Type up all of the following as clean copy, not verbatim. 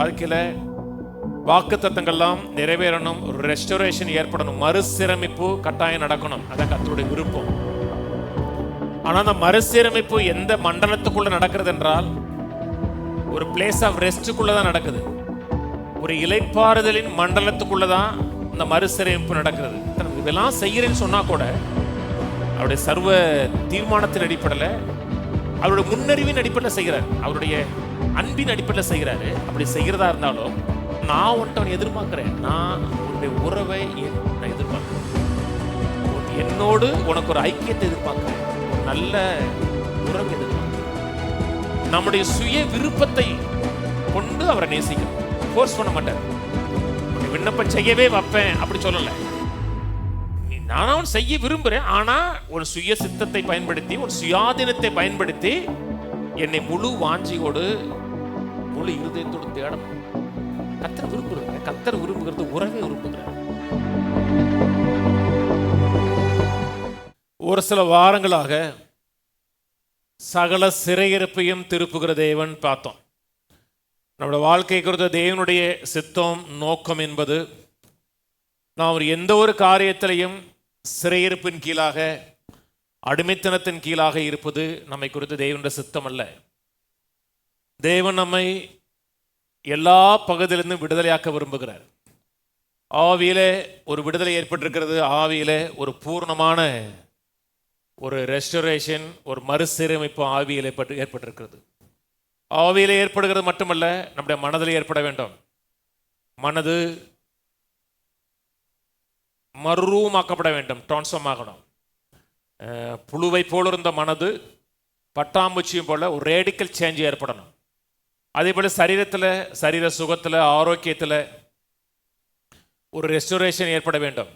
வாழ்க்கையில் வாக்குத்தத்தங்கள்லாம் நிறைவேறணும், ஒரு ரெஸ்டோரேஷன் ஏற்படணும், மறுசீரமைப்பு கட்டாயம் நடக்கணும். அதான் கர்த்தருடைய விருப்பம். ஆனால் அந்த மறுசீரமைப்பு எந்த மண்டலத்துக்குள்ள நடக்கிறது என்றால் ஒரு பிளேஸ் ஆஃப் ரெஸ்ட்டுக்குள்ள தான் நடக்குது. ஒரு இலைப்பாறுதலின் மண்டலத்துக்குள்ள தான் இந்த மறுசீரமைப்பு நடக்கிறது. இதெல்லாம் செய்கிறேன்னு சொன்னா கூட அவருடைய சர்வ தீர்மானத்தின் அடிப்படையில், அவருடைய முன்னறிவின் அடிப்படையில் செய்கிறார், அவருடைய அன்பின் அடிப்படையில் செய்கிறாரு. அப்படி செய்கிறதா இருந்தாலும் நான் ஒன்றை எதிர்பார்க்கிறேன், நான் உன்னுடைய உறவை நான் எதிர்பார்க்கிறேன், என்னோடு உனக்கு ஒரு ஐக்கியத்தை எதிர்பார்க்கிறேன், ஒரு நல்ல உறவு எதிர்பார்க்கிறேன். நம்முடைய சுய விருப்பத்தை கொண்டு அவரை நேசிக்கணும், ஃபோர்ஸ் பண்ண மாட்டார். விண்ணப்பம் செய்யவே வைப்பேன் அப்படி சொல்லலை. நானும் செய்ய விரும்புகிறேன், ஆனால் ஒரு சுய சித்தத்தை பயன்படுத்தி, ஒரு சுயாதீனத்தை பயன்படுத்தி என்னை முழு வாஞ்சியோடு முழு இருதயத்தோடு தேடணும். கர்த்தர் விரும்புகிறாங்க, கர்த்தர் விரும்புகிறது உறவே விரும்புகிறார். ஒரு சில வாரங்களாக சகல சிறையிருப்பையும் திருப்புகிற தேவன் பார்த்தோம். நம்முடைய வாழ்க்கை குறித்த தேவனுடைய சித்தம் நோக்கம் என்பது நாம் எந்த ஒரு காரியத்திலையும் சிறையிருப்பின் கீழாக, அடிமைத்தனத்தின் கீழாக இருப்பது நம்மை குறித்து தேவனுடைய சித்தம் அல்ல. தேவன் நம்மை எல்லா பகுதியிலிருந்தும் விடுதலையாக்க விரும்புகிறார். ஆவியிலே ஒரு விடுதலை ஏற்பட்டிருக்கிறது, ஆவியிலே ஒரு பூர்ணமான ஒரு ரெஸ்டோரேஷன், ஒரு மறுசீரமைப்பு ஆவியில் ஏற்பட்டிருக்கிறது. ஆவியிலே ஏற்படுகிறது மட்டுமல்ல, நம்முடைய மனதில் ஏற்பட வேண்டும். மனது மறுரூபமாக்கப்பட வேண்டும், டிரான்ஸ்ஃபார்ம் ஆகணும். புழுவை போல இருந்த மனது பட்டாம்பூச்சியும் போல ஒரு ரேடிக்கல் சேஞ்ச் ஏற்படணும். அதே போல் சரீரத்தில், சரீர சுகத்தில், ஆரோக்கியத்தில் ஒரு ரெஸ்டோரேஷன் ஏற்பட வேண்டும்.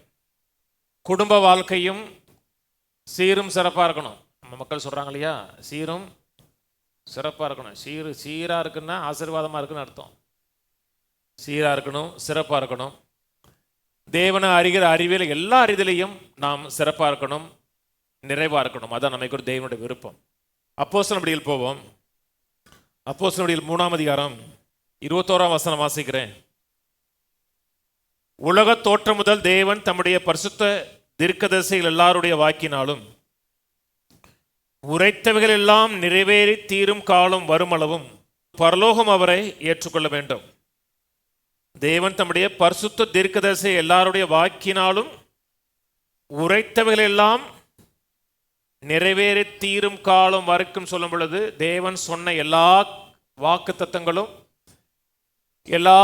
குடும்ப வாழ்க்கையும் சீரும் சிறப்பாக இருக்கணும். நம்ம மக்கள் சொல்கிறாங்க இல்லையா, சீரும் சிறப்பாக இருக்கணும். சீராக இருக்குன்னா ஆசீர்வாதமாக இருக்குன்னு அர்த்தம். சீராக இருக்கணும், சிறப்பாக இருக்கணும். தேவனை அறிகிற அறிவியல் எல்லா அறிவிலையும் நாம் சிறப்பாக இருக்கணும், நிறைவாக இருக்கணும். அதான் நமக்கு ஒரு தேவனுடைய விருப்பம். அப்போஸ்தலர் நடபடிகள் போவோம். அப்போஸ்தலர் நடபடிகள் 3ஆம் அதிகாரம் 21ஆம் வசனம் வாசிக்கிறேன். உலக தோற்றம் முதல் தேவன் தம்முடைய பரிசுத்த தீர்க்கதரிசிகள் எல்லாருடைய வாக்கினாலும் உரைத்தவைகள் எல்லாம் நிறைவேறி தீரும் காலம் வருமளவும் பரலோகம் அவரை ஏற்றுக்கொள்ள வேண்டும். தேவன் தம்முடைய பரிசுத்த தீர்க்கதரிசி எல்லாருடைய வாக்கினாலும் உரைத்தவைகள் எல்லாம் நிறைவேறி தீரும் காலம் வரைக்கும் சொல்லும் பொழுது, தேவன் சொன்ன எல்லா வாக்கு தத்தங்களும் எல்லா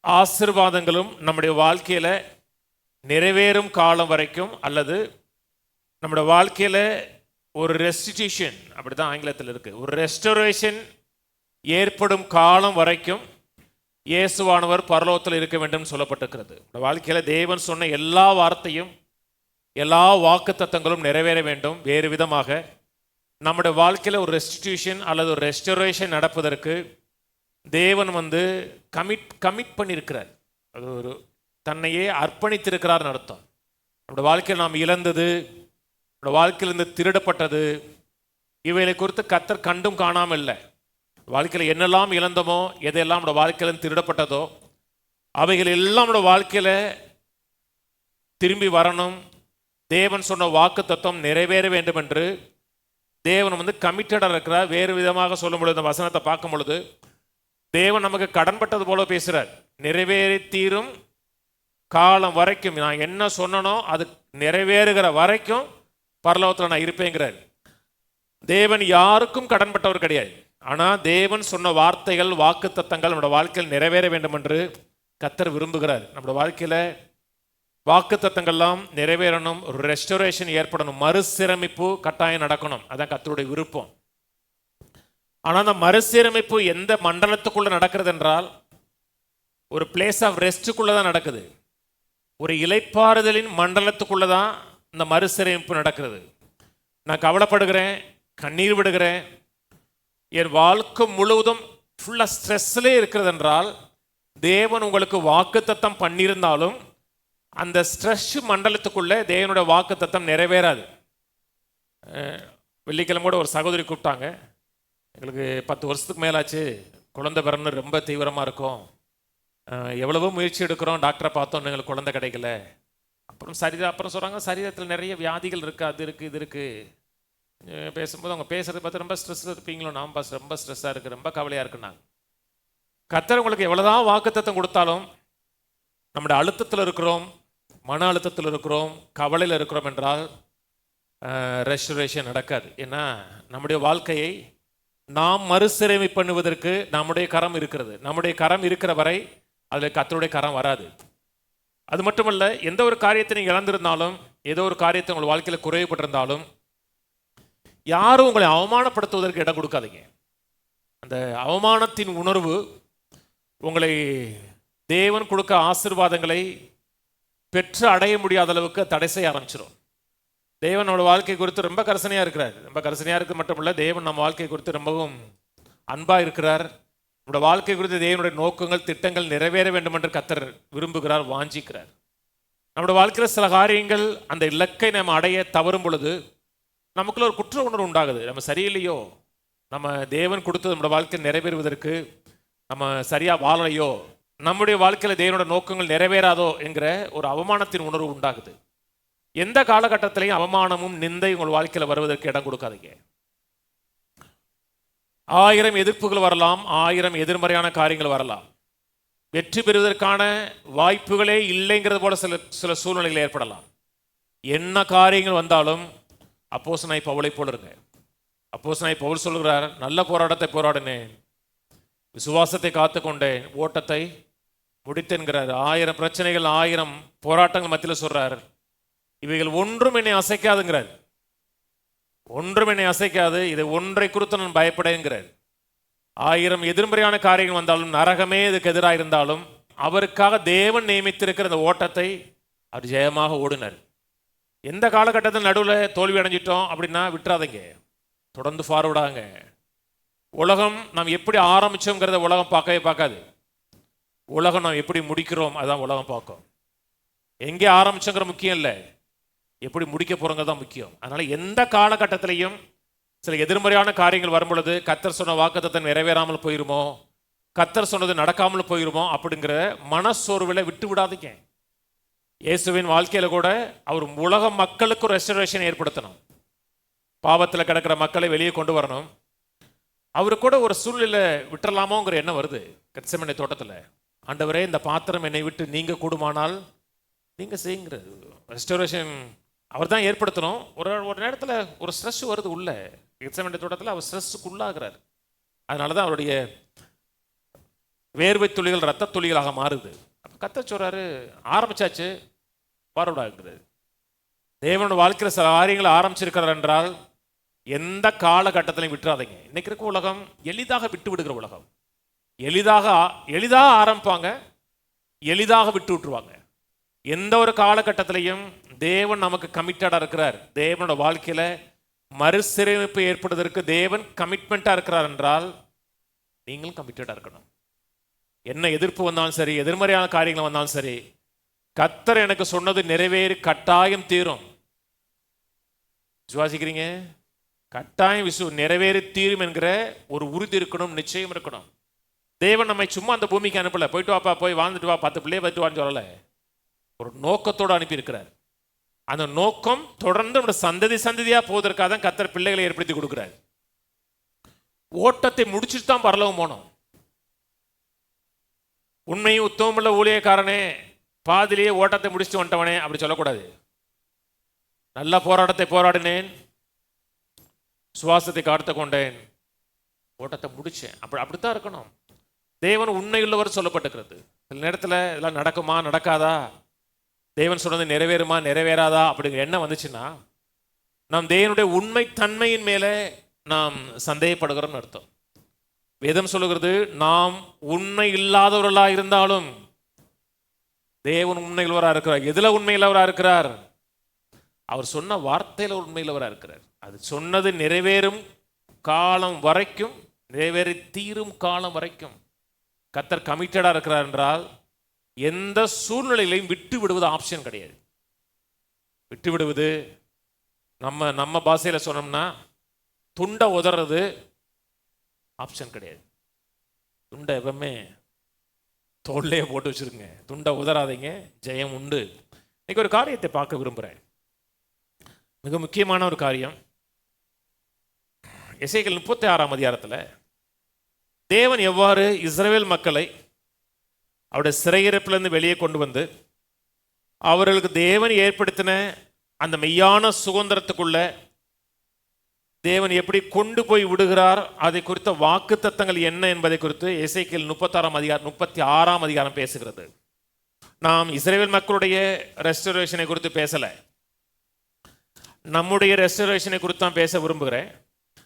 ஆசீர்வாதங்களும் நம்முடைய வாழ்க்கையில நிறைவேறும் காலம் வரைக்கும், அல்லது நம்முடைய வாழ்க்கையில ஒரு ரெஸ்டிடியூஷன், அப்படிதான் ஆங்கிலத்தில் இருக்கு, ஒரு ரெஸ்டோரேஷன் ஏற்படும் காலம் வரைக்கும் இயேசுவானவர் பரலோகத்தில் இருக்க வேண்டும் சொல்லப்பட்டிருக்கிறது. வாழ்க்கையில தேவன் சொன்ன எல்லா வார்த்தையும் எல்லா வாக்கு தத்தங்களும் நிறைவேற வேண்டும். வேறு விதமாக நம்முடைய வாழ்க்கையில ஒரு ரெஸ்டிடியூஷன் அல்லது ஒரு ரெஸ்டோரேஷன் நடப்பதற்கு தேவன் கமிட் பண்ணியிருக்கிறார். அது ஒரு தன்னையே அர்ப்பணித்திருக்கிறார்னு அர்த்தம். நம்முடைய வாழ்க்கையில் நாம் இழந்தது, நம்முடைய வாழ்க்கையிலிருந்து திருடப்பட்டது, இவைகளை குறித்து கர்த்தர் கண்டும் காணாமல் இல்லை. வாழ்க்கையில் என்னெல்லாம் இழந்தமோ, எதையெல்லாம் நம்முடைய வாழ்க்கையிலிருந்து திருடப்பட்டதோ, அவைகள் எல்லாம் நம்முடைய வாழ்க்கையில் திரும்பி வரணும். தேவன் சொன்ன வாக்கு தத்துவம் நிறைவேற வேண்டும் என்று தேவன் கமிட்டடாக இருக்கிறார். வேறு விதமாக சொல்லும் பொழுது, இந்த வசனத்தை பார்க்கும் பொழுது தேவன் நமக்கு கடன்பட்டது போல பேசுகிறார். நிறைவேறி தீரும் காலம் வரைக்கும் நான் என்ன சொன்னனோ அது நிறைவேறுகிற வரைக்கும் பரலோகத்தில் நான் இருப்பேங்கிறார். தேவன் யாருக்கும் கடன்பட்டவர் கிடையாது. ஆனால் தேவன் சொன்ன வார்த்தைகள், வாக்கு தத்தங்கள் நம்முடைய வாழ்க்கையில் நிறைவேற வேண்டும் என்று கர்த்தர் விரும்புகிறார். நம்முடைய வாழ்க்கையில் வாக்கு தத்தங்கள்லாம் நிறைவேறணும், ஒரு ரெஸ்டோரேஷன் ஏற்படணும், மறுசீரமைப்பு கட்டாயம் நடக்கணும். அதான் கர்த்தருடைய விருப்பம். ஆனால் அந்த மறுசீரமைப்பு எந்த மண்டலத்துக்குள்ள நடக்கிறது என்றால் ஒரு பிளேஸ் ஆஃப் ரெஸ்ட்டுக்குள்ள தான் நடக்குது. ஒரு இலைப்பாறுதலின் மண்டலத்துக்குள்ள தான் இந்த மறுசீரமைப்பு நடக்கிறது. நான் கவலைப்படுகிறேன், கண்ணீர் விடுகிறேன், என் வாழ்க்கை முழுவதும் ஃபுல்லாக ஸ்ட்ரெஸ்லே இருக்கிறது என்றால் தேவன் உங்களுக்கு வாக்கு தத்தம் பண்ணியிருந்தாலும் அந்த ஸ்ட்ரெஸ் மண்டலத்துக்குள்ளே தேவனுடைய வாக்கு தத்தம் நிறைவேறாது. வெள்ளிக்கிழமை கூட ஒரு சகோதரி கூப்பிட்டாங்க, எங்களுக்கு 10 வருஷத்துக்கு மேலாச்சு குழந்தை பிறன்னு ரொம்ப தீவிரமாக இருக்கும். எவ்வளவோ முயற்சி எடுக்கிறோம், டாக்டரை பார்த்தோம், எங்களுக்கு குழந்தை கிடைக்கல. அப்புறம் அப்புறம் சொல்கிறாங்க சரீரத்தில் நிறைய வியாதிகள் இருக்குது, அது இருக்குது, இது இருக்குது. பேசும்போது அவங்க பேசுகிறத பார்த்து ரொம்ப ஸ்ட்ரெஸ்ஸில் இருப்பீங்களோ, நான் ரொம்ப ஸ்ட்ரெஸ்ஸாக இருக்குது, ரொம்ப கவலையாக இருக்குன்னாங்க. கர்த்தர் உங்களுக்கு எவ்வளோதான் வாக்குத்தத்தம் கொடுத்தாலும் நம்முடைய அழுத்தத்தில் இருக்கிறோம், மன அழுத்தத்தில் இருக்கிறோம், கவலையில் இருக்கிறோம் என்றால் ரெஸ்டரேஷன் நடக்காது. ஏன்னா நம்முடைய வாழ்க்கையை நாம் மறுசீரமை பண்ணுவதற்கு நம்முடைய கரம் இருக்கிறது. நம்முடைய கரம் இருக்கிற வரை அதில் கர்த்தருடைய கரம் வராது. அது மட்டுமல்ல, எந்த ஒரு காரியத்தை நீங்கள் இழந்திருந்தாலும், ஏதோ ஒரு காரியத்தை உங்கள் வாழ்க்கையில் குறைவுபட்டிருந்தாலும், யாரும் உங்களை அவமானப்படுத்துவதற்கு இடம் கொடுக்காதீங்க. அந்த அவமானத்தின் உணர்வு உங்களை தேவன் கொடுக்க ஆசீர்வாதங்களை பெற்று அடைய முடியாத அளவுக்கு தடை செய்ய ஆரம்பிச்சிடும். தேவன் நம்மளோட வாழ்க்கை குறித்து ரொம்ப கரிசனையாக இருக்கிறார். ரொம்ப கரிசனையாக இருக்க மட்டுமல்ல, தேவன் நம்ம வாழ்க்கை குறித்து ரொம்பவும் அன்பாக இருக்கிறார். நம்மளோட வாழ்க்கை குறித்து தேவனுடைய நோக்கங்கள், திட்டங்கள் நிறைவேற வேண்டும் என்று கர்த்தர் விரும்புகிறார், வாஞ்சிக்கிறார். நம்மளோட வாழ்க்கையில் சில காரியங்கள் அந்த இலக்கை நம்ம அடைய தவறும் பொழுது நமக்குள்ள ஒரு குற்ற உணர்வு உண்டாகுது. நம்ம சரியில்லையோ, நம்ம தேவன் கொடுத்தது நம்மளோட வாழ்க்கை நிறைவேறுவதற்கு நம்ம சரியாக வாழலையோ, நம்முடைய வாழ்க்கையில் தேவனோட நோக்கங்கள் நிறைவேறாதோ என்கிற ஒரு அவமானத்தின் உணர்வு உண்டாகுது. எந்த காலகட்டத்திலையும் அவமானமும் நிந்தை உங்கள் வாழ்க்கையில் வருவதற்கு இடம் கொடுக்காதீங்க. 1000 எதிர்ப்புகள் வரலாம், 1000 எதிர்மறையான காரியங்கள் வரலாம். வெற்றி பெறுவதற்கான வாய்ப்புகளே இல்லைங்கிறது போல சில சூழ்நிலைகள் ஏற்படலாம். என்ன காரியங்கள் வந்தாலும் அப்போஸ்தலனாகிய பவுலை போல இருங்க. அப்போஸ்தலனாகிய பவுல் சொல்கிறார், நல்ல போராட்டத்தை போராடினேன், விசுவாசத்தை காத்துக்கொண்டேன், ஓட்டத்தை முடித்தென்கிறார். 1000 பிரச்சனைகள், 1000 போராட்டங்கள் மத்தியில் சொல்றார், இவைகள் ஒன்றும் என்னை அசைக்காதுங்கிறார். ஒன்றும் என்னை அசைக்காது, இதை ஒன்றை குறித்து நான் பயப்படேங்கிறார். 1000 எதிர்மறையான காரியங்கள் வந்தாலும், நரகமே இதுக்கு எதிராக இருந்தாலும், அவருக்காக தேவன் நியமித்திருக்கிற அந்த ஓட்டத்தை அவர் ஜெயமாக ஓடினார். எந்த காலகட்டத்தில் நடுவில் தோல்வி அடைஞ்சிட்டோம் அப்படின்னா விட்டுறாதீங்க, தொடர்ந்து ஃபார்வர்டாங்க. உலகம் நாம் எப்படி ஆரம்பிச்சோங்கிறத உலகம் பார்க்கவே பார்க்காது. உலகம் நாம் எப்படி முடிக்கிறோம் அதுதான் உலகம் பார்க்கும். எங்கே ஆரம்பிச்சோங்கிற முக்கியம் இல்லை, எப்படி முடிக்க போகிறோங்க தான் முக்கியம். அதனால் எந்த காலகட்டத்திலையும் சில எதிர்மறையான காரியங்கள் வரும் பொழுது கர்த்தர் சொன்ன வாக்குத்தத்தம் நிறைவேறாமல் போயிருமோ, கர்த்தர் சொன்னது நடக்காமல் போயிருமோ அப்படிங்கிற மனசோர்வில் விட்டு விடாதீங்க. இயேசுவின் வாழ்க்கையில் கூட அவர் உலக மக்களுக்கு ஒரு ரெஸ்டரேஷன் ஏற்படுத்தணும். பாவத்தில் கிடக்கிற மக்களை வெளியே கொண்டு வரணும். அவரு கூட ஒரு சூழ்நிலை விட்டுறலாமோங்கிற எண்ணம் வருது கெத்செமனே தோட்டத்தில். ஆண்டவரே, இந்த பாத்திரம் என்னை விட்டு நீங்க கூடுமானால் நீங்க செய்யுங்கிற ரெஸ்டரேஷன் அவர் தான் ஏற்படுத்தணும். ஒரு நேரத்தில் ஒரு ஸ்ட்ரெஸ் வருது உள்ள. கெத்செமனே தோட்டத்தில் அவர் ஸ்ட்ரெஸ்ஸுக்கு உள்ளாகிறார். அதனால தான் அவருடைய வேர்வை துளிகள் ரத்த துளிகளாக மாறுது. அப்போ கர்த்தர் சொல்றாரு, ஆரம்பிச்சாச்சு, பார்வையாகிறது. தேவனோட வாழ்க்கையில் சில காரியங்களை ஆரம்பிச்சிருக்கிறார் என்றால் எந்த காலகட்டத்திலையும் விட்டுறாதீங்க. இன்னைக்கு இருக்க உலகம் எளிதாக விட்டு விடுகிற உலகம். எளிதாக ஆரம்பிப்பாங்க, எளிதாக விட்டு விட்டுருவாங்க. எந்த ஒரு காலகட்டத்திலையும் தேவன் நமக்கு கமிட்டடாக இருக்கிறார். தேவனோட வாழ்க்கையில் மறுசீரமைப்பு ஏற்படுவதற்கு தேவன் கமிட்மெண்ட்டாக இருக்கிறார் என்றால் நீங்களும் கமிட்டடாக இருக்கணும். என்ன எதிர்ப்பு வந்தாலும் சரி, எதிர்மறையான காரியங்கள் வந்தாலும் சரி, கர்த்தர் எனக்கு சொன்னது நிறைவேறி கட்டாயம் தீரும். விசுவாசிக்கிறீங்க? கட்டாயம் நிறைவேறி தீரும் என்கிற ஒரு உறுதி இருக்கணும், நிச்சயம் இருக்கணும். தேவன் நம்மை சும்மா அந்த பூமிக்கு அனுப்பல, போயிட்டு வாப்பா, போய் வாழ்ந்துட்டு வா, 10 பிள்ளைய பார்த்துட்டு வான்னு சொல்லலை. ஒரு நோக்கத்தோடு அனுப்பியிருக்கிறார். அந்த நோக்கம் தொடர்ந்து நம்ம சந்ததியாக போவதற்காக தான் கர்த்தர் பிள்ளைகளை ஏற்படுத்தி கொடுக்கிறார். ஓட்டத்தை முடிச்சுட்டு தான் பரலோகம் போனோம். உண்மையும் உத்தமமுள்ள ஊழியக்காரனே, பாதிலேயே ஓட்டத்தை முடிச்சுட்டு வந்துட்டவனே அப்படி சொல்லக்கூடாது. நல்ல போராட்டத்தை போராடினேன், சுவாசத்தை காத்து கொண்டேன், ஓட்டத்தை முடிச்சேன். அப்படித்தான் இருக்கணும். தேவன் உண்மையுள்ளவர் சொல்லப்பட்டிருக்கிறது. சில நேரத்தில் இதெல்லாம் நடக்குமா நடக்காதா, தேவன் சொன்னது நிறைவேறுமா நிறைவேறாதா அப்படிங்கிற எண்ணம் வந்துச்சுன்னா நாம் தேவனுடைய உண்மை தன்மையின் மேலே நாம் சந்தேகப்படுகிறோம்னு அர்த்தம். வேதம் சொல்லுகிறது, நாம் உண்மை இல்லாதவர்களாக இருந்தாலும் தேவன் உண்மையுள்ளவராக இருக்கிறார். எதுல உண்மையுள்ளவராக இருக்கிறார்? அவர் சொன்ன வார்த்தையில் உண்மையுள்ளவராக இருக்கிறார். அது சொன்னது நிறைவேறும் காலம் வரைக்கும், நிறைவேறி தீரும் காலம் வரைக்கும் கர்த்தர் கமிட்டடாக இருக்கிறார் என்றால் எந்த சூழ்நிலையிலையும் விட்டு விடுவது ஆப்ஷன் கிடையாது. விட்டு விடுவது நம்ம பாஷையில் சொன்னோம்னா துண்டை உதறது ஆப்ஷன் கிடையாது. துண்டை எப்பவுமே தோல்லையே போட்டு வச்சுருங்க, துண்டை உதறாதீங்க, ஜெயம் உண்டு. இன்னைக்கு ஒரு காரியத்தை பார்க்க விரும்புகிறேன், மிக முக்கியமான ஒரு காரியம். எசேக்கியேல் 36ஆம் அதிகாரத்தில் தேவன் எவ்வாறு இஸ்ரவேல் மக்களை அவருடைய சிறையிருப்பிலிருந்து வெளியே கொண்டு வந்து அவர்களுக்கு தேவன் ஏற்படுத்தின அந்த மெய்யான சுதந்திரத்துக்குள்ள தேவன் எப்படி கொண்டு போய் விடுகிறார், அதை குறித்த வாக்கு தத்தங்கள் என்ன என்பதை குறித்து எசேக்கியேல் 36ஆம் அதிகாரம் பேசுகிறது. நாம் இஸ்ரவேல் மக்களுடைய ரெஸ்டரேஷனை குறித்து பேசலை, நம்முடைய ரெஸ்டரேஷனை குறித்து தான் பேச விரும்புகிறேன்.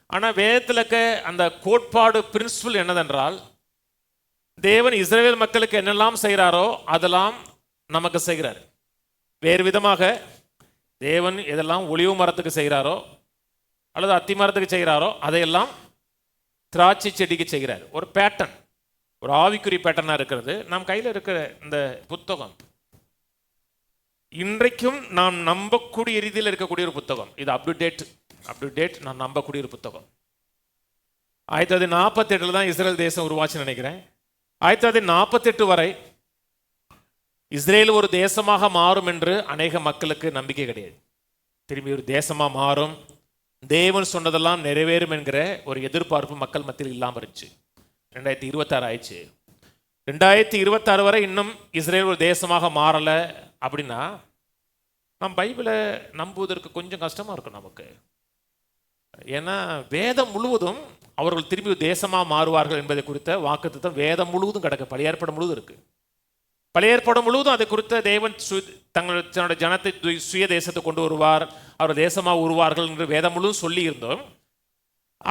ஆனால் வேதத்தில் இருக்க அந்த கோட்பாடு பிரின்சிபல் என்னதென்றால், தேவன் இஸ்ரவேல் மக்களுக்கு என்னெல்லாம் செய்கிறாரோ அதெல்லாம் நமக்கு செய்கிறார். வேறு விதமாக தேவன் எதெல்லாம் ஒலிவு மரத்துக்கு செய்கிறாரோ அல்லது அத்தி மரத்துக்கு செய்கிறாரோ அதையெல்லாம் திராட்சை செடிக்கு செய்கிறார். ஒரு பேட்டர்ன், ஒரு ஆவிக்குறி பேட்டர்னாக இருக்கிறது. நம் கையில் இருக்கிற இந்த புத்தகம் இன்றைக்கும் நாம் நம்பக்கூடிய ரீதியில் இருக்கக்கூடிய ஒரு புத்தகம். இது அப் டு டேட் நான் நம்பக்கூடிய ஒரு புத்தகம். 1948 தான் இஸ்ரேல் தேசம் உருவாச்சு நினைக்கிறேன். 1948 வரை இஸ்ரேல் ஒரு தேசமாக மாறும் என்று அநேக மக்களுக்கு நம்பிக்கை கிடையாது. திரும்பி ஒரு தேசமாக மாறும், தேவன் சொன்னதெல்லாம் நிறைவேறும் என்கிற ஒரு எதிர்பார்ப்பு மக்கள் மத்தியில் இல்லாமல் இருந்துச்சு. 2026 ஆயிடுச்சு. 2026 வரை இன்னும் இஸ்ரேல் ஒரு தேசமாக மாறலை அப்படின்னா நம் பைபிளை நம்புவதற்கு கொஞ்சம் கஷ்டமாக இருக்கும் நமக்கு. ஏன்னா வேதம் முழுவதும் அவர்கள் திரும்பி தேசமாக மாறுவார்கள் என்பதை குறித்த வாக்குத்தத்தம் வேதம் முழுவதும் கிடக்கு, பழைய ஏற்பாடு முழுவதும் இருக்குது. பழைய ஏற்பாடு முழுவதும் அதை குறித்த தேவன் தன்னோட ஜனத்தை சுய தேசத்தை கொண்டு வருவார், அவர் தேசமாக உருவார்கள் என்று வேதம் முழுவதும் சொல்லி இருந்தோம்.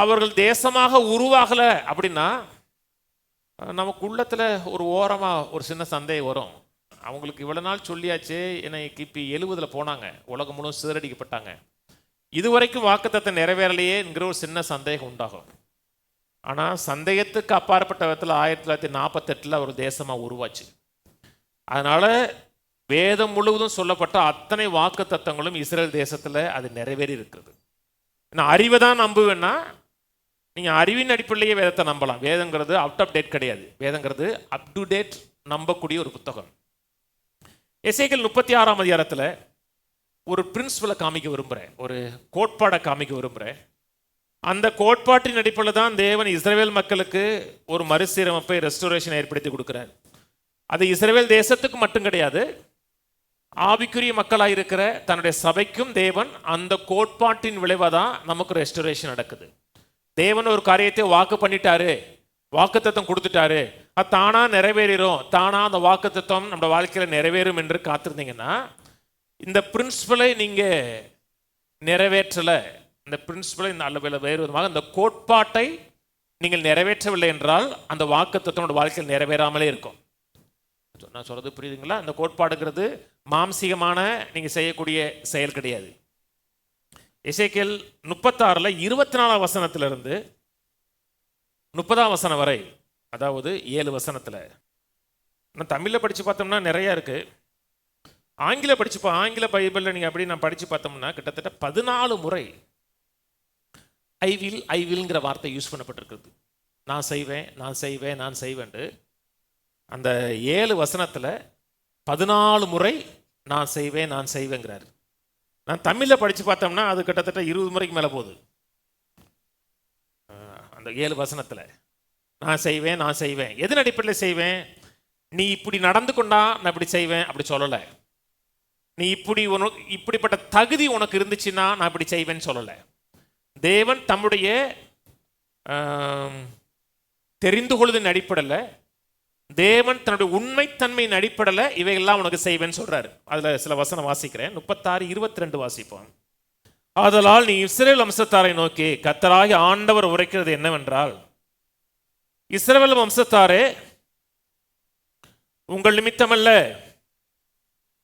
அவர்கள் தேசமாக உருவாகலை அப்படின்னா நமக்கு உள்ளத்தில் ஒரு ஓரமாக ஒரு சின்ன சந்தேகம் வரும். அவங்களுக்கு இவ்வளோ நாள் சொல்லியாச்சு, என்னை கிபி 70 போனாங்க, உலகம் முழுவதும் சிதறடிக்கப்பட்டாங்க, இதுவரைக்கும் வாக்குத்தத்தை நிறைவேறலையே என்கிற ஒரு சின்ன சந்தேகம் உண்டாகும். ஆனால் சந்தேகத்துக்கு அப்பாற்பட்ட விதத்தில் 1948 ஒரு தேசமாக உருவாச்சு. அதனால் வேதம் முழுவதும் சொல்லப்பட்ட அத்தனை வாக்கு தத்தங்களும் இஸ்ரேல் தேசத்தில் அது நிறைவேறி இருக்குது. நான் அறிவை தான் நம்புவேன்னா நீங்கள் அறிவின் அடிப்படையிலேயே வேதத்தை நம்பலாம். வேதங்கிறது அவுட் ஆஃப் டேட் கிடையாது, வேதங்கிறது அப் டு டேட் நம்பக்கூடிய ஒரு புத்தகம். எசேக்கியேல் 36ஆம் அதிகாரத்தில் ஒரு பிரின்சிபலை காமிக்க விரும்புகிறேன், ஒரு கோட்பாடை காமிக்க விரும்புகிறேன். அந்த கோட்பாட்டின் அடிப்படையில் தான் தேவன் இஸ்ரவேல் மக்களுக்கு ஒரு மறுசீரமைப்பை ரெஸ்டோரேஷன் ஏற்படுத்தி கொடுக்குறார். அது இஸ்ரவேல் தேசத்துக்கு மட்டும் கிடையாது, ஆவிக்குரிய மக்களாக இருக்கிற தன்னுடைய சபைக்கும் தேவன் அந்த கோட்பாட்டின் விளைவாக தான் நமக்கு ரெஸ்டோரேஷன் நடக்குது. தேவன் ஒரு காரியத்தை வாக்கு பண்ணிட்டாரு, வாக்கு தத்துவம் கொடுத்துட்டாரு, அது தானாக நிறைவேறும், தானாக அந்த வாக்கு தத்துவம் நம்ம வாழ்க்கையில் நிறைவேறும் என்று காத்திருந்தீங்கன்னா இந்த பிரின்சிபலை நீங்கள் நிறைவேற்றலை, இந்த பிரின்சிபலை இந்த அளவில் வேறு விதமாக இந்த கோட்பாட்டை நீங்கள் நிறைவேற்றவில்லை என்றால் அந்த வாக்கு தத்துவம் வாழ்க்கையில் நிறைவேறாமலே இருக்கும். நான் சொல்றது புரியுதுங்களா? அந்த கோட்பாடுங்கிறது மாம்சீகமான நீங்கள் செய்யக்கூடிய செயல் கிடையாது. எசேக்கியேல் 36 24 வசனத்திலிருந்து 30 வசனம் வரை, அதாவது 7 வசனத்தில், நான் தமிழில் படித்து பார்த்தோம்னா நிறையா இருக்குது. ஆங்கில பைபிளில் நீங்கள் அப்படி நான் படித்து பார்த்தோம்னா கிட்டத்தட்ட 14 முறை ஐ வில்ங்கிற வார்த்தை யூஸ் பண்ணப்பட்டிருக்குது. நான் செய்வேன். அந்த 7 வசனத்தில் 14 முறை நான் செய்வேங்கிறார். நான் தமிழில் படித்து பார்த்தோம்னா அது கிட்டத்தட்ட 20 முறைக்கு மேலே போகுது. அந்த 7 வசனத்தில் நான் செய்வேன். எதன் அடிப்படையில் செய்வேன்? நீ இப்படி நடந்து கொண்டா நான் இப்படி செய்வேன் அப்படி சொல்லலை. நீ இப்படிப்பட்ட தகுதி உனக்கு இருந்துச்சுன்னா நான் இப்படி செய்வேன்னு சொல்லலை. தேவன் தம்முடைய தெரிந்து கொள்வதன் அடிப்படையில், தேவன் தன்னுடைய உண்மைத்தன்மையின் அடிப்படையில் இவையெல்லாம் உனக்கு செய்வேன்னு சொல்றாரு. அதில் சில வசனம் வாசிக்கிறேன். 36:22 வாசிப்போம். ஆதலால் நீ இஸ்ரவேல் வம்சத்தாரை நோக்கி கர்த்தராகிய ஆண்டவர் உரைக்கிறது என்னவென்றால், இஸ்ரவேல் வம்சத்தாரே, உங்கள் நிமித்தமல்ல,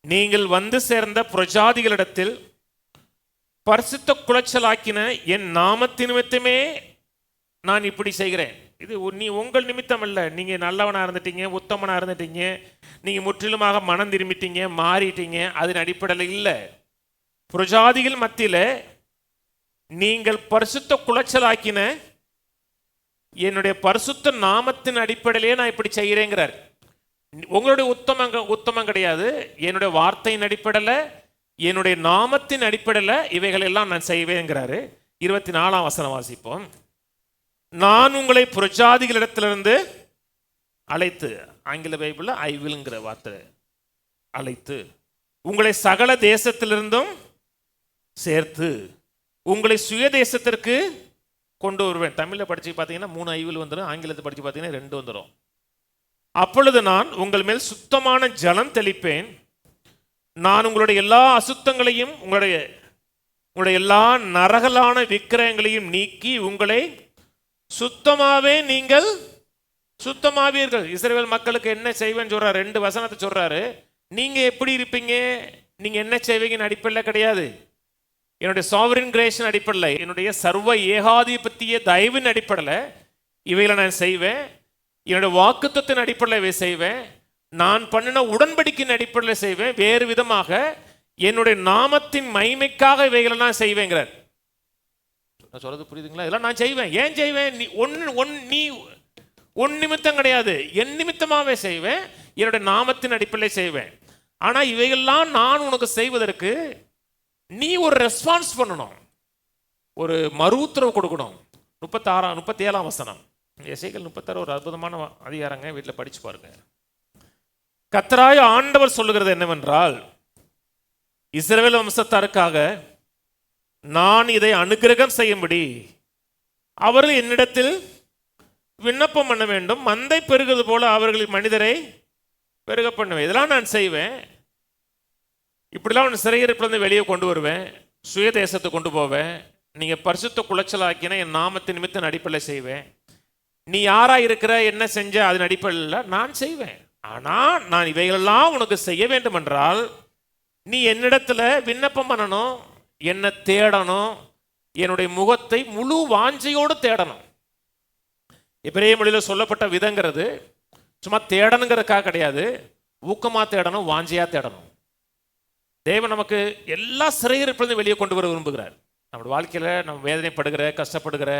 நீங்கள் வந்து சேர்ந்த புரஜாதிகளிடத்தில் பரிசுத்த குலைச்சலாக்கின என் நாமத்தின் நிமித்தமே நான் இப்படி செய்கிறேன். இது நீ உங்கள் நிமித்தம் அல்ல. நீங்கள் நல்லவனாக இருந்துட்டீங்க, உத்தமனாக இருந்துட்டீங்க, நீங்கள் முற்றிலுமாக மனம் திரும்பிட்டீங்க, மாறிட்டீங்க, அதன் அடிப்படையில் இல்லை. புரஜாதிகள் மத்தியில் நீங்கள் பரிசுத்த குலைச்சலாக்கின என்னுடைய பரிசுத்த நாமத்தின் அடிப்படையிலே நான் இப்படி செய்கிறேங்கிறார். உங்களுடைய உத்தமம் கிடையாது, என்னுடைய வார்த்தையின் அடிப்படையில், என்னுடைய நாமத்தின் அடிப்படையில் இவைகள் எல்லாம் நான் செய்வேங்கிறாரு. 24ஆம் வசனம் வாசிப்போம். நான் உங்களை புரஜாதிகளிடத்திலிருந்து அழைத்து, ஆங்கில பைபிளில் ஐ வில்ங்கிற வார்த்தை, அழைத்து உங்களை சகல தேசத்திலிருந்தும் சேர்த்து உங்களை சுய தேசத்திற்கு கொண்டு வருவேன். தமிழில் படித்து பார்த்தீங்கன்னா 3 ஐவில் வந்துடும், ஆங்கிலத்தை படித்து பார்த்தீங்கன்னா 2 வந்துடும். அப்பொழுது நான் உங்கள் மேல் சுத்தமான ஜலம் தெளிப்பேன், நான் உங்களுடைய எல்லா அசுத்தங்களையும் உங்களுடைய எல்லா நரகலான விக்கிரகங்களையும் நீக்கி உங்களை சுத்தமாவே நீங்கள் சுத்தமாவீர்கள். இஸ்ரவேல் மக்களுக்கு என்ன செய்வேன்னு சொல்றாரு, 2 வசனத்தை சொல்றாரு. நீங்க எப்படி இருப்பீங்க, நீங்க என்ன செய்வீங்கன்னு அடிப்படையில் கிடையாது, என்னுடைய சாவரின் கிரேஷன் அடிப்படையில், என்னுடைய சர்வ ஏகாதிபத்திய தயவின் அடிப்படையில் இவைகளை நான் செய்வேன். என்னுடைய வாக்குத்தத்தின் அடிப்படையில் இவை செய்வேன். நான் பண்ணின உடன்படிக்கையின் அடிப்படையில் செய்வேன். வேறு விதமாக என்னுடைய நாமத்தின் மகிமைக்காக இவைகளை நான் செய்வேங்கிறார். நான் சொல்றது புரியுதுங்களா? இதெல்லாம் நான் செய்வேன். ஏன் செய்வேன்? நீ உன் நிமித்தம் கிடையாது, என் நிமித்தமாகவே செய்வேன், என்னுடைய நாமத்தின் அடிப்படையில் செய்வேன். ஆனால் இவைகள்லாம் நான் உனக்கு செய்வதற்கு நீ ஒரு ரெஸ்பான்ஸ் பண்ணணும், ஒரு மறு உத்தரவு கொடுக்கணும். 37ஆம் வசனம், எசேக்கியேல் 36 ஒரு அற்புதமான அதிகாரங்க, வீட்டில் படிச்சு பாருங்க. கர்த்தராகிய ஆண்டவர் சொல்லுகிறது என்னவென்றால், இஸ்ரவேல் வம்சத்தாருக்காக நான் இதை அனுக்கிரகம் செய்யும்படி அவர்கள் என்னிடத்தில் விண்ணப்பம் பண்ண வேண்டும். மந்தை பெருகிறது போல அவர்கள் மனிதரை பெருக பண்ணுவேன். இதெல்லாம் நான் செய்வேன். இப்படிலாம் உன் சிறையிருப்பிலிருந்து வெளியே கொண்டு வருவேன், சுய தேசத்தை கொண்டு போவேன். நீங்கள் பரிசுத்த குலைச்சலாக்கினா என் நாமத்தின் நிமித்தம் அடிப்படையில் செய்வேன். நீ யாரா இருக்கிற, என்ன செஞ்ச, அதன் அடிப்படையில் நான் செய்வேன். ஆனால் நான் இவைகளெல்லாம் உனக்கு செய்ய வேண்டும் என்றால் நீ என்னிடத்துல விண்ணப்பம் பண்ணணும், என்னை தேடணும், என்னுடைய முகத்தை முழு வாஞ்சையோடு தேடணும். எபிரேய மொழியில் சொல்லப்பட்ட விதங்கிறது சும்மா தேடணுங்கிறதுக்காக கிடையாது, ஊக்கமாக தேடணும், வாஞ்சையாக தேடணும். தேவன் நமக்கு எல்லா சிறையிருப்பிலிருந்து வெளியே கொண்டு வர விரும்புகிறார். நம்முடைய வாழ்க்கையில் நம்ம வேதனைப்படுகிற, கஷ்டப்படுகிற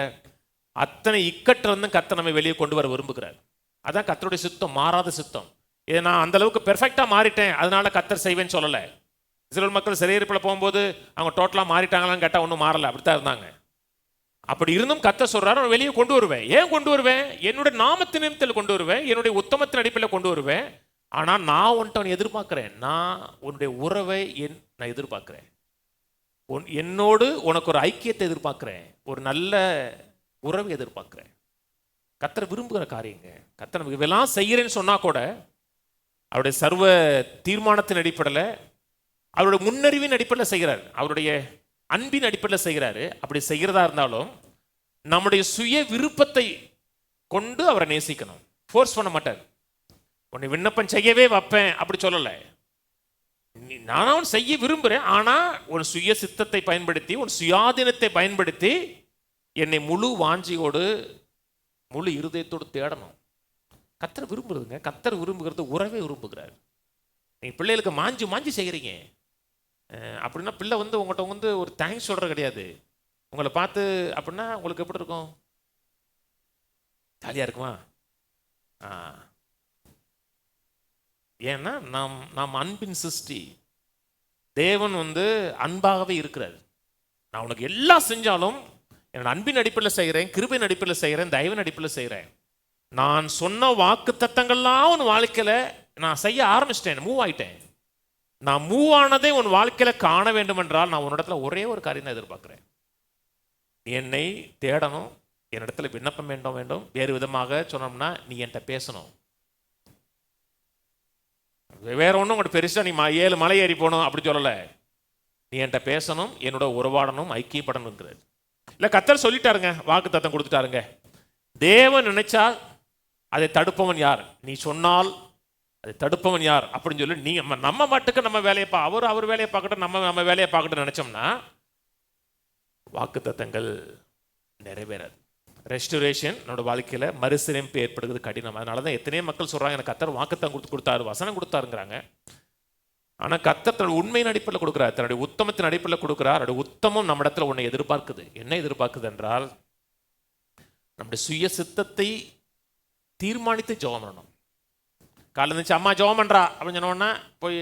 அத்தனை இக்கட்டிலிருந்து கர்த்தர் நம்ம வெளியே கொண்டு வர விரும்புகிறார். அதான் கர்த்தருடைய சித்தம், மாறாத சித்தம். இதை நான் அந்த அளவுக்கு பெர்ஃபெக்டாக மாறிட்டேன் அதனால கர்த்தர் செய்வேன்னு சொல்லலை. இஸ்ரவேல் மக்கள் சிறையிருப்பில் போகும்போது அவங்க டோட்டலாக மாறிட்டாங்களான்னு கேட்டால் ஒன்றும் மாறலை, அப்படித்தான் இருந்தாங்க. அப்படி இருந்தும் கர்த்தர் சொல்றாரு, நான் வெளியே கொண்டு வருவேன். ஏன் கொண்டு வருவேன்? என்னுடைய நாமத்தின் நிமித்தத்தில் கொண்டு வருவேன், என்னுடைய உத்தமத்தின் அடிப்படையில் கொண்டு வருவேன். ஆனால் நான் உன்ட்ட எதிர்பார்க்கிறேன், நான் உன்னுடைய உறவை நான் எதிர்பார்க்கிறேன், என்னோடு உனக்கு ஒரு ஐக்கியத்தை எதிர்பார்க்கிறேன், ஒரு நல்ல உறவை எதிர்பார்க்கிறேன். கர்த்தர் விரும்புகிற காரியங்க. கர்த்தர் நமக்கு இதெல்லாம் செய்கிறேன்னு சொன்னா கூட அவருடைய சர்வ தீர்மானத்தின் அடிப்படையில், அவருடைய முன்னறிவின் அடிப்படையில் செய்கிறார், அவருடைய அன்பின் அடிப்படையில் செய்கிறாரு. அப்படி செய்கிறதா இருந்தாலும் நம்முடைய சுய விருப்பத்தை கொண்டு அவரை நேசிக்கணும். ஃபோர்ஸ் பண்ண மாட்டார். உன்னை விண்ணப்பம் செய்யவே வைப்பேன் அப்படி சொல்லலை. நானும் செய்ய விரும்புகிறேன், ஆனால் உன் சுய சித்தத்தை பயன்படுத்தி, உன் சுயாதீனத்தை பயன்படுத்தி என்னை முழு வாஞ்சியோடு முழு இருதயத்தோடு தேடணும். கர்த்தர் விரும்புறதுங்க. கர்த்தர் விரும்புகிறது உறவே விரும்புகிறார். நீங்கள் பிள்ளைகளுக்கு மாஞ்சி மாஞ்சி செய்கிறீங்க அப்படின்னா பிள்ளை உங்கள்கிட்ட ஒரு தேங்க்ஸ் சொல்கிறது கிடையாது. உங்களை பார்த்து அப்படின்னா உங்களுக்கு எப்படி இருக்கும்? ஜாலியாக இருக்குமா? ஏன்னா நாம் அன்பின் சிருஷ்டி. தேவன் அன்பாகவே இருக்கிறார். நான் உனக்கு எல்லாம் செஞ்சாலும் என்னோட அன்பின் அடிப்படையில் செய்கிறேன், கிருபையின் அடிப்படையில் செய்கிறேன், தயவின் அடிப்படையில் செய்கிறேன். நான் சொன்ன வாக்கு தத்தங்கள்லாம் உன் வாழ்க்கையில் நான் செய்ய ஆரம்பிச்சிட்டேன், மூவ் ஆயிட்டேன். நான் மூவ் ஆனதே உன் வாழ்க்கையில் காண வேண்டும் என்றால் நான் உன்னிடத்துல ஒரே ஒரு காரியம் தான் எதிர்பார்க்கிறேன். என்னை தேடணும், என்னிடத்துல விண்ணப்பம் வேண்டும். வேறு விதமாக சொன்னோம்னா நீ என்கிட்ட பேசணும். வேற ஒன்றும் உங்கள்கிட்ட பெருசாக நீ 7 மலை ஏறி போகணும் அப்படி சொல்லலை. நீ என்கிட்ட பேசணும், என்னோட உறவாடணும், ஐக்கியப்படணுங்கிறது. இல்லை கர்த்தர் சொல்லிட்டாருங்க, வாக்கு தத்தம் கொடுத்துட்டாருங்க. தேவன் நினைச்சா அதை தடுப்பவன் யார்? நீ சொன்னால் அதை தடுப்பவன் யார் அப்படின்னு சொல்லி நீ நம்ம மட்டுக்கு நம்ம வேலையை அவர் வேலையை பார்க்கட்டும், நம்ம வேலையை பார்க்கட்டும் நினைச்சோம்னா வாக்கு தத்தங்கள் நிறைவேறாது. ரெஸ்டோரேஷன் நம்மளோட வாழ்க்கையில் மறுசீரமைப்பு ஏற்படுகிறது கடினம். அதனால தான் எத்தனையோ மக்கள் சொல்கிறாங்க, எனக்கு கர்த்தர் வாக்குத்தம் கொடுத்தாரு, வசனம் கொடுத்தாருங்கிறாங்க. ஆனால் கர்த்தர் தன்னுடைய உண்மையின் அடிப்படையில் கொடுக்குறார், தன்னுடைய உத்தமத்தின் அடிப்படையில் கொடுக்குறார். அவருடைய உத்தமம் நம்ம இடத்துல ஒன்றை எதிர்பார்க்குது. என்ன எதிர்பார்க்குது என்றால், நம்முடைய சுய சித்தத்தை தீர்மானித்து ஜெபம் பண்ணணும். காலையில் இருந்துச்சு அம்மா ஜெபம் பண்ணுறா அப்படின்னு சொன்னோன்னா போய்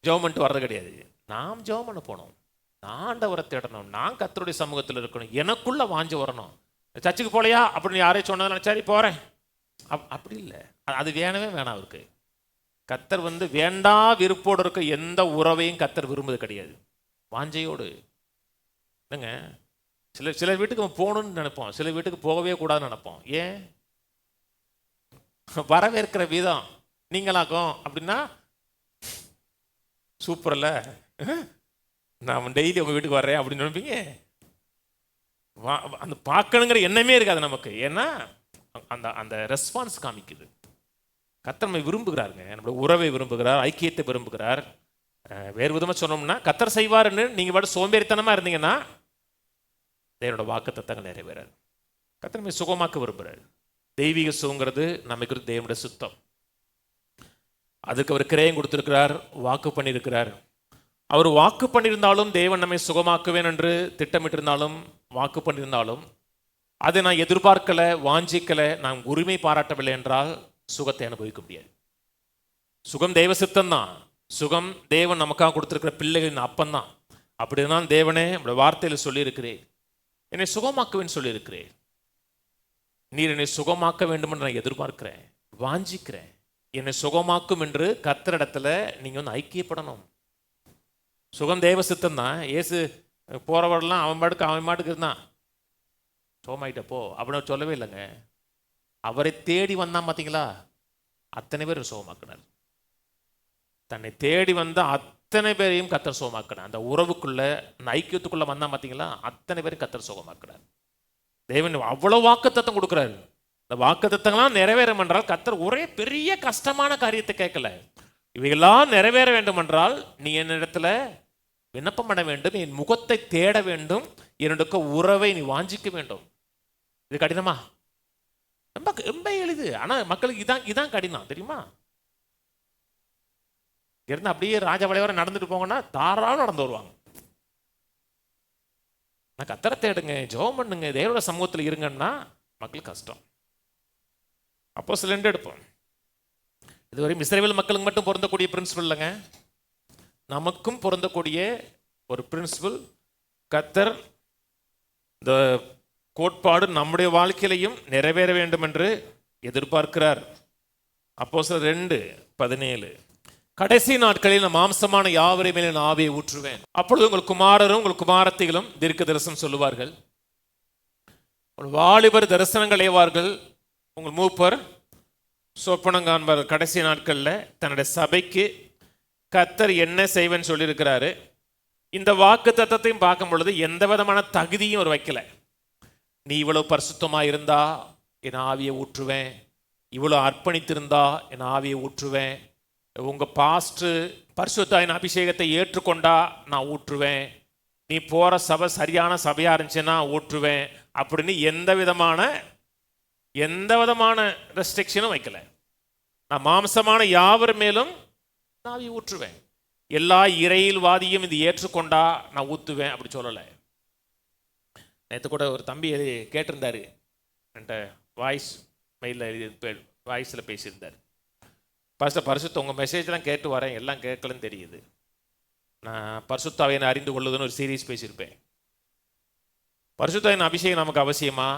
ஜெபம் பண்ணிட்டு வர்றது கிடையாது. நாம் ஜெபம் பண்ண போகணும், நான் ஆண்டவரை தேடணும், நான் கர்த்தருடைய சமூகத்தில் இருக்கணும், எனக்குள்ள வாஞ்சி வரணும். சர்ச்சுக்கு போகலையா அப்படின்னு யாரையும் சொன்னதுனால சரி போகிறேன் அப்படி இல்லை. அது வேணவே வேணாம். அவருக்கு கர்த்தர் வேண்டா விருப்போடு இருக்க எந்த உறவையும் கர்த்தர் விரும்புவது கிடையாது. வாஞ்சையோடு இல்லைங்க. சில வீட்டுக்கு போகணும்னு நினைப்போம், சில வீட்டுக்கு போகவே கூடாதுன்னு நினைப்போம். ஏன்? வரவேற்கிற விதம் நீங்களாக்கும் அப்படின்னா சூப்பர்ல, நான் டெய்லி உங்கள் வீட்டுக்கு வர்றேன் அப்படின்னு நினைப்பீங்க. அந்த பார்க்கணுங்கிற எண்ணமே இருக்காது நமக்கு. ஏன்னா அந்த அந்த ரெஸ்பான்ஸ் காமிக்குது. கர்த்தர் நம்மை விரும்புகிறாருங்க, நம்மளோட உறவை விரும்புகிறார், ஐக்கியத்தை விரும்புகிறார். வேறு விதமாக சொன்னோம்னா கர்த்தர் செய்வாருன்னு நீங்கள் பாட்டு சோம்பேறித்தனமாக இருந்தீங்கன்னா தேவனோட வாக்குத்தத்தங்கள் நிறைவேறாது. கர்த்தர் நம்மை சுகமாக்க விரும்புகிறார். தெய்வீக சுகங்கிறது நம்மை குறித்து தேவனுடைய சுத்தம். அதுக்கு அவர் கிரயம் கொடுத்திருக்கிறார், வாக்கு பண்ணியிருக்கிறார். அவர் வாக்கு பண்ணியிருந்தாலும் தேவன் நம்மை சுகமாக்குவேன் என்று திட்டமிட்டிருந்தாலும் வாக்கு பண்ணியிருந்தாலும் அதை நான் எதிர்பார்க்கலை, வாஞ்சிக்கலை, நான் உரிமை பாராட்டவில்லை என்றால் சுகத்தை அனுபவிக்க முடியாது. சுகம் தெய்வ சித்தம் தான். சுகம் தேவன் நமக்காக கொடுத்திருக்கிற பிள்ளைகளின் அப்பந்தான். அப்படின்னா தேவனே நம்முடைய வார்த்தையில் சொல்லியிருக்கிறேன், என்னை சுகமாக்குவேன்னு சொல்லியிருக்கிறேன். நீர் என்னை சுகமாக்க வேண்டும் என்று நான் எதிர்பார்க்கிறேன், வாஞ்சிக்கிறேன். என்னை சுகமாக்கும் என்று கர்த்தரிடத்துல நீங்க ஐக்கியப்படணும். சுகம் தேவ சித்தம் தான். ஏசு போறவரெல்லாம் அவன் மாட்டுக்கு இருந்தான், சுகமாயிட்டப்போ அப்படின்னு சொல்லவே இல்லைங்க. அவரை தேடி வந்தான் பார்த்தீங்களா, அத்தனை பேர் சுகமாக்கினார். தன்னை தேடி வந்த அத்தனை பேரையும் கர்த்தர் சுகமாக்கினார். அந்த உறவுக்குள்ள, அந்த ஐக்கியத்துக்குள்ள வந்தான் பார்த்தீங்களா, அத்தனை பேரும் கர்த்தர் சுகமாக்கினார். தேவன் அவ்வளவு வாக்குத்தத்தம் கொடுக்குறாரு. இந்த வாக்குத்தத்தங்கள்லாம் நிறைவேறும் என்றால் கர்த்தர் ஒரே பெரிய கஷ்டமான காரியத்தை கேட்கல. இவையெல்லாம் நிறைவேற வேண்டும் என்றால் நீ என்னிடத்துல விண்ணப்பம் பண்ண வேண்டும், என் முகத்தை தேட வேண்டும், என்னுடைய உறவை நீ வாஞ்சிக்க வேண்டும். இது கடினமா? ரொம்ப ரொம்ப எளிது. ஆனா மக்களுக்கு இதான் கடினம் தெரியுமா? இருந்து அப்படியே ராஜபாளையம் வரை நடந்துட்டு போங்கன்னா தாராளம் நடந்து வருவாங்க. நான் கர்த்தரை தேடுங்க, ஜெபம் பண்ணுங்க, தேவனோட சமூகத்தில் இருங்கன்னா மக்களுக்கு கஷ்டம். அப்போ சிலண்டு எடுப்போம். இதுவரை இஸ்ரவேல் மக்களுக்கு மட்டும் பொருந்தக்கூடிய பிரின்சிபல் இல்லைங்க, நமக்கும் பொருந்தக்கூடிய ஒரு பிரின்சிபல். கர்த்தர் இந்த கோட்பாடு நம்முடைய வாழ்க்கையிலையும் நிறைவேற வேண்டும் என்று எதிர்பார்க்கிறார். அப்போஸ்தலர் 2:17, கடைசி நாட்களில் நான் மாம்சமான யாவரை மேலே நான் ஆவியை ஊற்றுவேன், அப்பொழுது உங்கள் குமாரரும் உங்கள் குமாரத்திகளும் தீர்க்க தரிசனம் சொல்லுவார்கள், வாலிபர் தரிசனங்கள் அடைவார்கள், உங்கள் மூப்பர் சொப்பனம் காண்பார்கள். கடைசி நாட்களில் தன்னுடைய சபைக்கு கர்த்தர் என்ன செய்வேன்னு சொல்லியிருக்கிறாரு. இந்த வாக்கு தத்தத்தையும் பார்க்கும் பொழுது எந்த விதமான தகுதியும் அவர் வைக்கல. நீ இவ்வளவு பரிசுத்தமா இருந்தா என் ஆவியை ஊற்றுவேன், இவ்வளவு அர்ப்பணித்திருந்தா என் ஆவியை ஊற்றுவேன், உங்க பாஸ்ட் பரிசுத்தாவின் அபிஷேகத்தை ஏற்றுக்கொண்டா நான் ஊற்றுவேன், நீ போற சபை சரியான சபையா இருந்துச்சுன்னா ஊற்றுவேன் அப்படின்னு எந்த விதமான ரெஸ்ட்ரிக்ஷனும் வைக்கல. நான் மாம்சமான யாவர் மேலும் நான் ஊற்றுவேன், எல்லா இறையில்வாதியும் இது ஏற்றுக்கொண்டா நான் ஊற்றுவேன் அப்படி சொல்லலை. நேற்று கூட ஒரு தம்பி கேட்டிருந்தாரு, என்கிட்ட வாய்ஸ் மெயிலில் வாய்ஸில் பேசியிருந்தார். பரிசுத்த உங்கள் மெசேஜ்லாம் கேட்டு வரேன், எல்லாம் கேட்கலன்னு தெரியுது, நான் பரிசுத்தாவியனை அறிந்து கொள்ளுதுன்னு ஒரு சீரீஸ் பேசியிருப்பேன். பரிசுத்தாவின் அபிஷேகம் நமக்கு அவசியமா?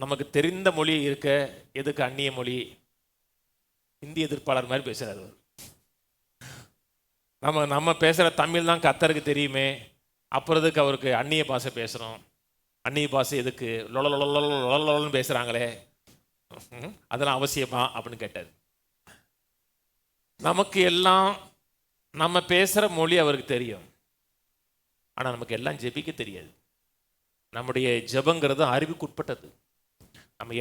நமக்கு தெரிந்த மொழி இருக்க எதுக்கு அந்நிய மொழி? இந்திய எதிர்ப்பாளர் மாதிரி பேசுறாரு. நம்ம பேசுகிற தமிழ் தான் கர்த்தருக்கு தெரியுமே, அப்புறதுக்கு அவருக்கு அந்நிய பாஷை பேசுகிறோம், அந்நிய பாஷை எதுக்கு லொலன்னு பேசுகிறாங்களே, அதெல்லாம் அவசியமா அப்படின்னு கேட்டார். நமக்கு எல்லாம் நம்ம பேசுகிற மொழி அவருக்கு தெரியும், ஆனால் நமக்கு எல்லாம் ஜெபிக்க தெரியாது. நம்முடைய ஜெபங்கிறது அறிவுக்குட்பட்டது. நம்ம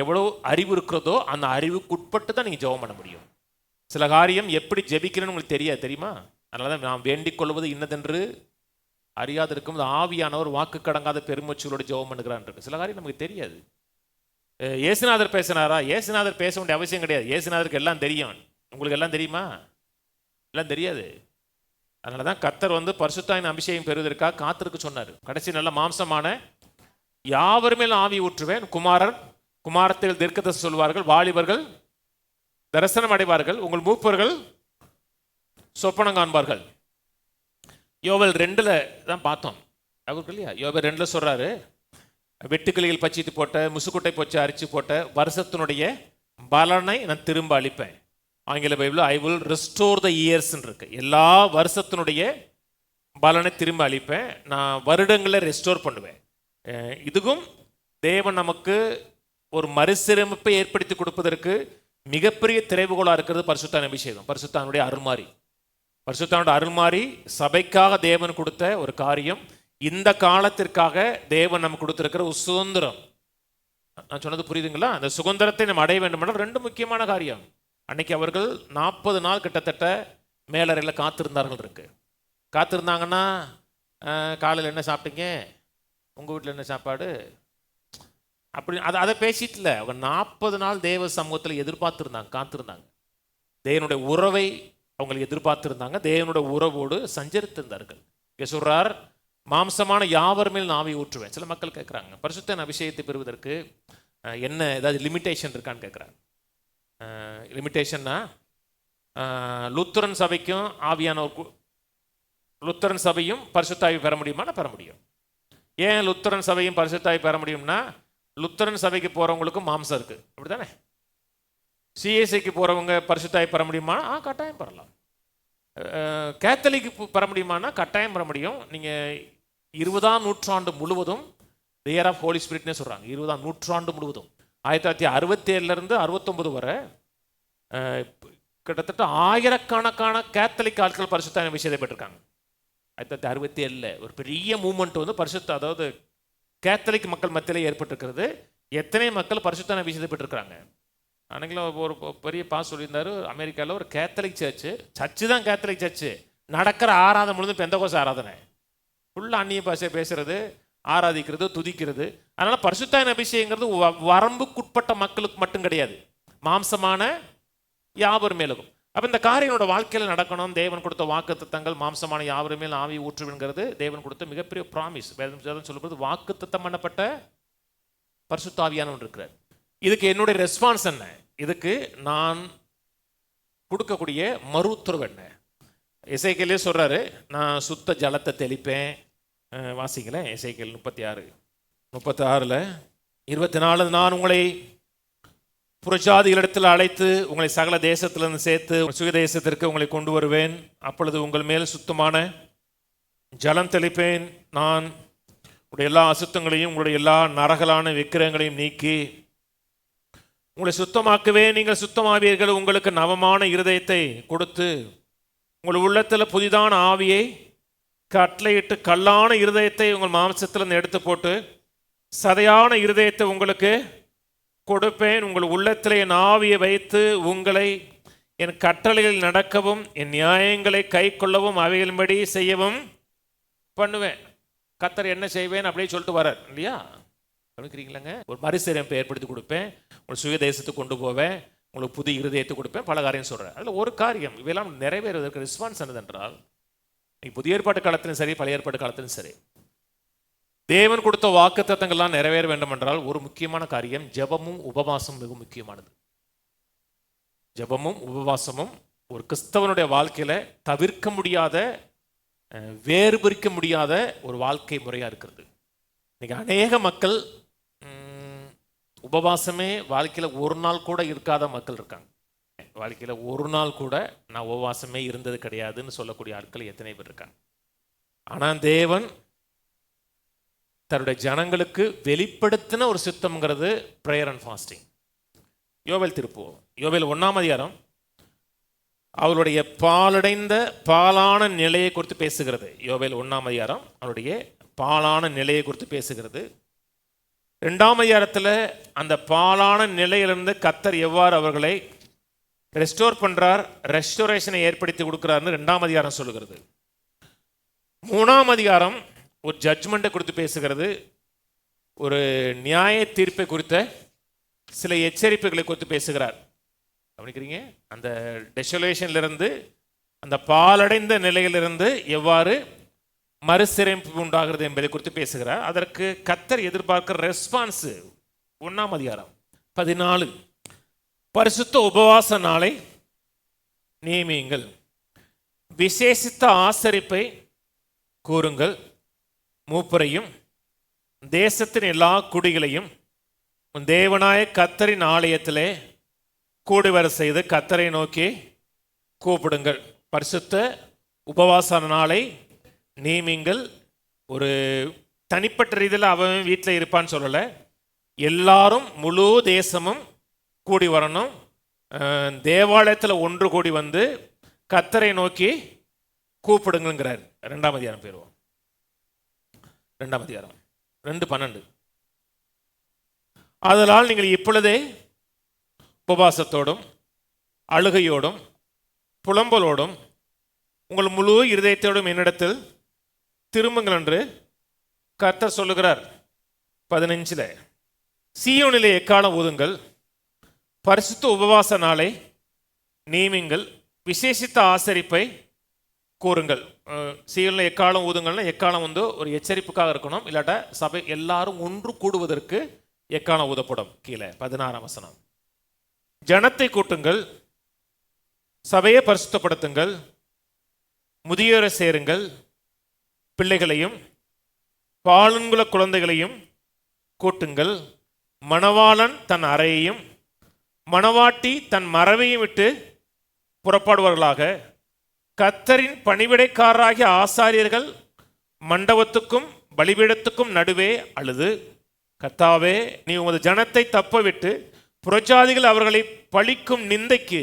எவ்வளோ அறிவு இருக்கிறதோ அந்த அறிவுக்குட்பட்டு தான் நீங்கள் ஜெபம் பண்ண முடியும். சில காரியம் எப்படி ஜெபிக்கிறேன்னு உங்களுக்கு தெரியாது, தெரியுமா? அதனால தான் நான் வேண்டிக் கொள்வது இன்னதென்று அறியாது இருக்கும் ஆவியானவர் வாக்கு கடங்காத பெருமூச்சலோட ஜெபம் பண்ணுகிறான் இருக்கு. சில காரியம் நமக்கு தெரியாது. இயேசுநாதர் பேசினாரா? இயேசுநாதர் பேச வேண்டிய அவசியம் கிடையாது. இயேசுநாதருக்கு எல்லாம் தெரியும். உங்களுக்கு எல்லாம் தெரியுமா? எல்லாம் தெரியாது. அதனால தான் கர்த்தர் பரிசுத்தாவின் அபிஷேகம் பெறுவதற்காக காத்திருக்க சொன்னார். கடைசி நல்ல மாம்சமான யாவர் மேல் ஆவி ஊற்றுவேன். குமாரத்தில் தீர்க்கதரிசி சொல்வார்கள். வாலிபர்கள் தரிசனம் அடைவார்கள். உங்கள் மூப்பர்கள் சொப்பனம் காண்பார்கள். யோவேல் 2 தான் பார்த்தோம் இல்லையா? யோவேல் 2 சொல்றாரு, வெட்டுக்கிளிகள் பச்சித்து போட்ட, முசுக்குட்டை போச்சு அரிச்சு போட்ட வருஷத்தினுடைய பலனை நான் திரும்ப அளிப்பேன். ஆங்கில Bible I will restore the years இருக்கு. எல்லா வருஷத்தினுடைய பலனை திரும்ப அளிப்பேன். நான் வருடங்களை ரெஸ்டோர் பண்ணுவேன். இதுவும் தேவன் நமக்கு ஒரு மறுசீரமைப்பை ஏற்படுத்தி கொடுப்பதற்கு மிகப்பெரிய திரைவுகோளாக இருக்கிறது பரிசுத்தான அபிஷேகம், பரிசுத்தானுடைய அருள்மாறி. பரிசுத்தானுடைய அருள்மாறி சபைக்காக தேவன் கொடுத்த ஒரு காரியம். இந்த காலத்திற்காக தேவன் நமக்கு கொடுத்திருக்கிற ஒரு சுதந்திரம். நான் சொன்னது புரியுதுங்களா? அந்த சுதந்திரத்தை நம்ம அடைய வேண்டும் என்றால் 2 முக்கியமான காரியம். அன்னைக்கு அவர்கள் 40 நாள் கிட்டத்தட்ட மேலறையில் காத்திருந்தார்கள் இருக்கு. காத்திருந்தாங்கன்னா காலையில் என்ன சாப்பிட்டீங்க, உங்கள் வீட்டில் என்ன சாப்பாடு, அப்படி அதை பேசிட்டு இல்லை. அவங்க 40 நாள் தேவ சமூகத்தில் எதிர்பார்த்துருந்தாங்க, காத்திருந்தாங்க. தேவனுடைய உறவை அவங்களுக்கு எதிர்பார்த்துருந்தாங்க. தேவனுடைய உறவோடு சஞ்சரித்திருந்தார்கள். இங்கே சொல்றார், மாம்சமான யாவர் மேல் நான் ஆவி ஊற்றுவேன். சில மக்கள் கேட்குறாங்க, பரிசுத்த அபிஷேகத்தை பெறுவதற்கு என்ன ஏதாவது லிமிட்டேஷன் இருக்கான்னு கேட்குறாங்க. லிமிட்டேஷன்னா லுத்தரன் சபைக்கும் லுத்தரன் சபையும் பரிசுத்தாவி பெற முடியுமா? பெற முடியும். ஏன் லுத்தரன் சபையும் பரிசுத்தாவி பெற முடியும்னா, லுத்தரன் சபைக்கு போகிறவங்களுக்கும் மாம்சம் இருக்குது, அப்படி தானே? சிஎஸ்ஐக்கு போகிறவங்க பரிசுத்தாவி பெற முடியுமா? கட்டாயம் பெறலாம். கேத்தலிக்கு பெற முடியுமானா கட்டாயம் பெற முடியும். நீங்கள் 20ஆம் நூற்றாண்டு முழுவதும் இயர் ஆஃப் ஹோலி ஸ்பிரிட்னே சொல்கிறாங்க. 20ஆம் நூற்றாண்டு முழுவதும் 1967 69 வரை கிட்டத்தட்ட ஆயிரக்கணக்கான கேத்தலிக் ஆட்கள் பரிசுத்தாவி அபிஷேகம் பெற்றிருக்காங்க. 1967 ஒரு பெரிய மூமெண்ட் வந்து அதாவது கேத்தலிக் மக்கள் மத்தியிலே ஏற்பட்டிருக்கிறது. எத்தனை மக்கள் பரிசுத்தாவி அபிஷேகம் பெற்றிருக்கிறாங்க. அன்றைக்கில் ஒரு பெரிய பாஸ் சொல்லியிருந்தார், அமெரிக்காவில் ஒரு கேத்தலிக் சர்ச்சு தான் கேத்தலிக் சர்ச்சு நடக்கிற ஆராதனை முழுதும் பெந்தகோஸ் ஆராதனை, ஃபுல்லாக அந்நிய பாஷை பேசுறது, ஆராதிக்கிறது, துதிக்கிறது. அதனால் பரிசுத்தாவின் அபிஷேகங்கிறது வரம்புக்குட்பட்ட மக்களுக்கு மட்டும் கிடையாது, மாம்சமான யாவர் மேலும். அப்போ இந்த காரியனோட வாழ்க்கையில் நடக்கணும். தேவன் கொடுத்த வாக்குத்தத்தங்கள், மாம்சமான யாவர் மேல் ஆவி ஊற்றுவென்கிறது தேவன் கொடுத்த மிகப்பெரிய ப்ராமிஸ். வேதம் சொல்லும்போது வாக்குத்தத்தம் பண்ணப்பட்ட பரிசுத்தாவியானவன் இருக்கிறார். இதுக்கு என்னுடைய ரெஸ்பான்ஸ் என்ன? இதுக்கு நான் கொடுக்கக்கூடிய மறு உத்தரவு என்ன? எசேக்கியேலே சொல்றாரு, நான் சுத்த ஜலத்தை தெளிப்பேன். வாசிங்களேன், எசேக்கியேல் 36 24. நான் உங்களை புறஜாதிகளிடத்தில் அழைத்து உங்களை சகல தேசத்திலிருந்து சேர்த்து சுய தேசத்திற்கு உங்களை கொண்டு வருவேன். அப்பொழுது உங்கள் மேல் சுத்தமான ஜலம் தெளிப்பேன். நான் உங்களுடைய எல்லா அசுத்தங்களையும் உங்களுடைய எல்லா நரகலான விக்கிரகங்களையும் நீக்கி உங்களை சுத்தமாக்குவேன். நீங்கள் சுத்தமாவீர்கள். உங்களுக்கு நவமான இருதயத்தை கொடுத்து உங்கள் உள்ளத்தில் புதிதான ஆவியை கட்டளையிட்டு கல்லான இருதயத்தை உங்கள் மாம்சத்திலிருந்து எடுத்து போட்டு சதையான இருதயத்தை உங்களுக்கு கொடுப்பேன். உங்கள் உள்ளத்தில் என் ஆவியை வைத்து உங்களை என் கட்டளைகளில் நடக்கவும் என் நியாயங்களை கை கொள்ளவும் அவைகளின்படி செய்யவும் பண்ணுவேன். கர்த்தர் என்ன செய்வேன் அப்படியே சொல்லிட்டு வர்றார் இல்லையா? கவனிக்கிறீங்களாங்க? ஒரு மறுசீரமைப்பை ஏற்படுத்தி கொடுப்பேன், உங்கள் சுய தேசத்துக்கு கொண்டு போவேன், உங்களுக்கு புது இருதயத்தை கொடுப்பேன், பல காரியம் சொல்கிறேன். அதில் ஒரு காரியம் இவையெல்லாம் நிறைவேறுவதற்கு ரெஸ்பான்ஸ் என்னதென்றால், புதிய ஏற்பாட்டு காலத்திலும் சரி பழைய ஏற்பாட்டு காலத்திலும் சரி தேவன் கொடுத்த வாக்குத்தத்தங்கள்லாம் நிறைவேற வேண்டும் என்றால் ஒரு முக்கியமான காரியம் ஜெபமும் உபவாசமும் மிக முக்கியமானது. ஜெபமும் உபவாசமும் ஒரு கிறிஸ்தவனுடைய வாழ்க்கையில் தவிர்க்க முடியாத, வேறுபிரிக்க முடியாத ஒரு வாழ்க்கை முறையாக இருக்கிறது. இன்னைக்கு அநேக மக்கள் உபவாசமே வாழ்க்கையில் ஒரு நாள் கூட இருக்காத மக்கள் இருக்காங்க. வாழ்க்கையில் ஒரு நாள் கூட நான் உபவாசமே இருந்தது கிடையாதுன்னு சொல்லக்கூடிய ஆட்கள் எத்தனை பேர் இருக்காங்க. ஆனால் தேவன் தன்னுடைய ஜனங்களுக்கு வெளிப்படுத்தின ஒரு சித்தம்ங்கிறது ப்ரேயர் அண்ட் ஃபாஸ்டிங். யோவேல் திருப்புவோம். யோவேல் 1ஆம் அதிகாரம் அவருடைய பாலடைந்த பாலான நிலையை குறித்து பேசுகிறது. யோவேல் 1ஆம் அதிகாரம் அவருடைய பாலான நிலையை குறித்து பேசுகிறது. 2ஆம் அதிகாரத்தில் அந்த பாலான நிலையிலிருந்து கர்த்தர் எவ்வாறு அவர்களை ரெஸ்டோர் பண்றார், ரெஸ்டோரேஷனை ஏற்படுத்தி கொடுக்கிறார்னு 2ஆம் அதிகாரம் சொல்லுகிறது. 3ஆம் அதிகாரம் ஒரு ஜட்ஜ்மெண்ட்டை குறித்து பேசுகிறது. ஒரு நியாய தீர்ப்பை குறித்த சில எச்சரிப்புகளை குறித்து பேசுகிறார். கவனிக்கிறீங்க? அந்த டெசோலேஷன்லேருந்து, அந்த பாலடைந்த நிலையிலிருந்து எவ்வாறு மறுசிறைப்பு உண்டாகிறது என்பதை குறித்து பேசுகிறார். அதற்கு கர்த்தர் எதிர்பார்க்கிற ரெஸ்பான்ஸ் 1ஆம் அதிகாரம் 14. பரிசுத்த உபவாச நாளை நியமியுங்கள், விசேஷித்த ஆசரிப்பை கூறுங்கள், மூப்பரையும் தேசத்தின் எல்லா குடிகளையும் தேவனாய கர்த்தரின் ஆலயத்திலே கூடி வர செய்து கர்த்தரை நோக்கி கூப்பிடுங்கள். பரிசுத்த உபவாச நாளை நியமிங்கள். ஒரு தனிப்பட்ட ரீதியில் அவன் வீட்டில் இருப்பான்னு சொல்லலை, எல்லாரும் முழு தேசமும் கூடி வரணும். தேவாலயத்தில் ஒன்று கூடி வந்து கர்த்தரை நோக்கி கூப்பிடுங்கிறார். 2ஆம் அதிகாரம் போயிடுவோம். 2ஆம் அதிகாரம் 2:12. அதனால் நீங்கள் இப்பொழுதே உபவாசத்தோடும் அழுகையோடும் புலம்பலோடும் உங்கள் முழு இருதயத்தோடும் என்னிடத்தில் திரும்புங்கள் என்று கர்த்தர் சொல்லுகிறார். 15. சீயோனிலே எக்காலம் ஊதுங்கள், பரிசுத்த உபவாச நாளை நியமிங்கள், விசேஷித்த ஆசரிப்பை கூறுங்கள். சீயோனில் எக்காலம் ஊதுங்கள்னா எக்காலம் வந்து ஒரு எச்சரிப்புக்காக இருக்கணும், இல்லாட்டா சபை எல்லாரும் ஒன்று கூடுவதற்கு எக்காலம் ஊதப்படும். கீழே 16ஆம் வசனம். ஜனத்தை கூட்டுங்கள், சபையை பரிசுத்தப்படுத்துங்கள், முதியோரை சேருங்கள், பிள்ளைகளையும் பாலுங்குல குழந்தைகளையும் கூட்டுங்கள், மணவாளன் தன் அறையையும் மணவாட்டி தன் மறவையும் விட்டு புறப்படுவார்களாக. கர்த்தரின் பணிவிடைக்காரராகிய ஆசாரியர்கள் மண்டபத்துக்கும் பலிபீடத்துக்கும் நடுவே அழுது, கர்த்தாவே, நீ உமது ஜனத்தை தப்ப விட்டு புறஜாதிகள் அவர்களை பழிக்கும் நிந்தைக்கு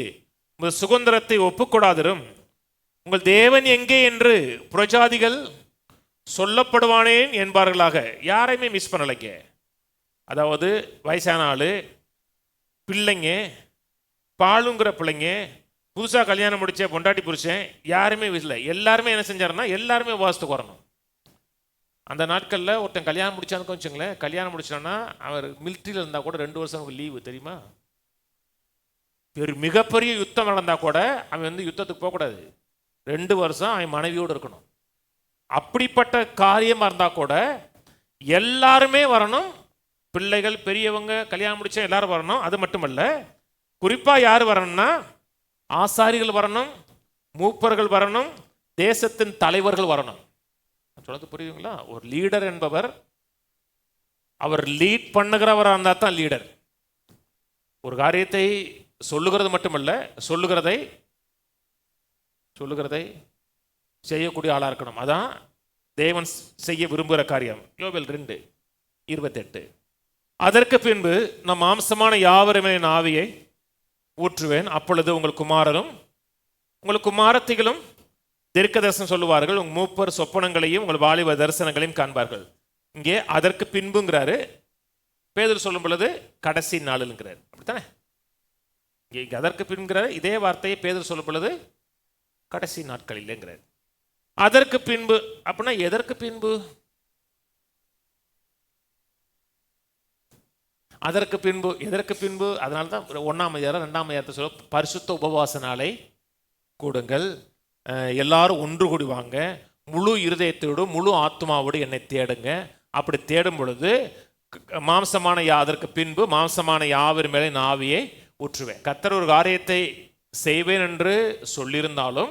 உமது சுதந்திரத்தை ஒப்புக்கொடாதிரும். உங்கள் தேவன் எங்கே என்று புறஜாதிகள் சொல்லப்படுவானேன் என்பார்களாக. யாரையுமே மிஸ் பண்ணலைங்க. அதாவது வயசான ஆள், பிள்ளைங்க, பாலுங்கிற பிள்ளைங்க, புதுசாக கல்யாணம் முடிச்ச பொண்டாட்டி புருஷன், யாருமே இல்லை. எல்லாருமே என்ன செஞ்சாருன்னா எல்லாருமே உபவாசத்துக்கு வரணும். அந்த நாட்களில் ஒருத்தன் கல்யாணம் முடிச்சான்னு வச்சுங்களேன், கல்யாணம் முடிச்சான்னா அவர் மிலிட்ரியில் இருந்தால் கூட 2 வருஷம் லீவு தெரியுமா. மிகப்பெரிய யுத்தம் நடந்தால் கூட அவன் வந்து யுத்தத்துக்கு போகக்கூடாது, 2 வருஷம் அவன் மனைவியோடு இருக்கணும். அப்படிப்பட்ட காரியமாக இருந்தால் கூட எல்லாருமே வரணும். பிள்ளைகள், பெரியவங்க, கல்யாணம் முடிச்சா எல்லாரும் வரணும். அது மட்டுமல்ல, குறிப்பாக யார் வரணும்னா ஆசாரிகள் வரணும், மூப்பர்கள் வரணும், தேசத்தின் தலைவர்கள் வரணும். சொல்றது புரியுதுங்களா? ஒரு லீடர் என்பவர் அவர் லீட் பண்ணுகிறவராக இருந்தால் தான் லீடர். ஒரு காரியத்தை சொல்லுகிறது மட்டுமல்ல, சொல்லுகிறதை செய்யக்கூடிய ஆளாக இருக்கணும். அதான் தேவன் செய்ய விரும்புகிற காரியம். யோவேல் 2:28. அதற்கு பின்பு நம் மாம்சமான யாவருமே ஆவியை ஊற்றுவேன், அப்பொழுது உங்கள் குமாரரும் உங்கள் குமாரத்திகளும் தீர்க்கதரிசனம் சொல்லுவார்கள், உங்கள் மூப்பர் சொப்பனங்களையும் உங்கள் வாலிப தரிசனங்களையும் காண்பார்கள். இங்கே அதற்கு பின்புங்கிறாரு. பேதுரு சொல்லும் பொழுது கடைசி நாளுங்கிறார். அப்படித்தானே? இங்கே அதற்கு பின்கிறார். இதே வார்த்தையை பேதுரு சொல்லும் பொழுது கடைசி நாட்கள் இல்லைங்கிறார். அதற்கு பின்பு அப்படின்னா எதற்கு பின்பு? அதற்கு பின்பு, எதற்கு பின்பு? அதனால தான் 1ஆம் அதிகாரம் 2ஆம் அதிகாரத்தை சொல்ல, பரிசுத்த உபவாச நாளை கூடுங்கள், எல்லாரும் ஒன்று கூடி வாங்க, முழு இருதயத்தோடு முழு ஆத்மாவோடு என்னை தேடுங்க. அப்படி தேடும் பொழுது மாம்சமான அதற்கு பின்பு மாம்சமான யாவர் மேலே ஆவியை ஊற்றுவேன். கர்த்தர் ஒரு காரியத்தை செய்வேன் என்று சொல்லியிருந்தாலும்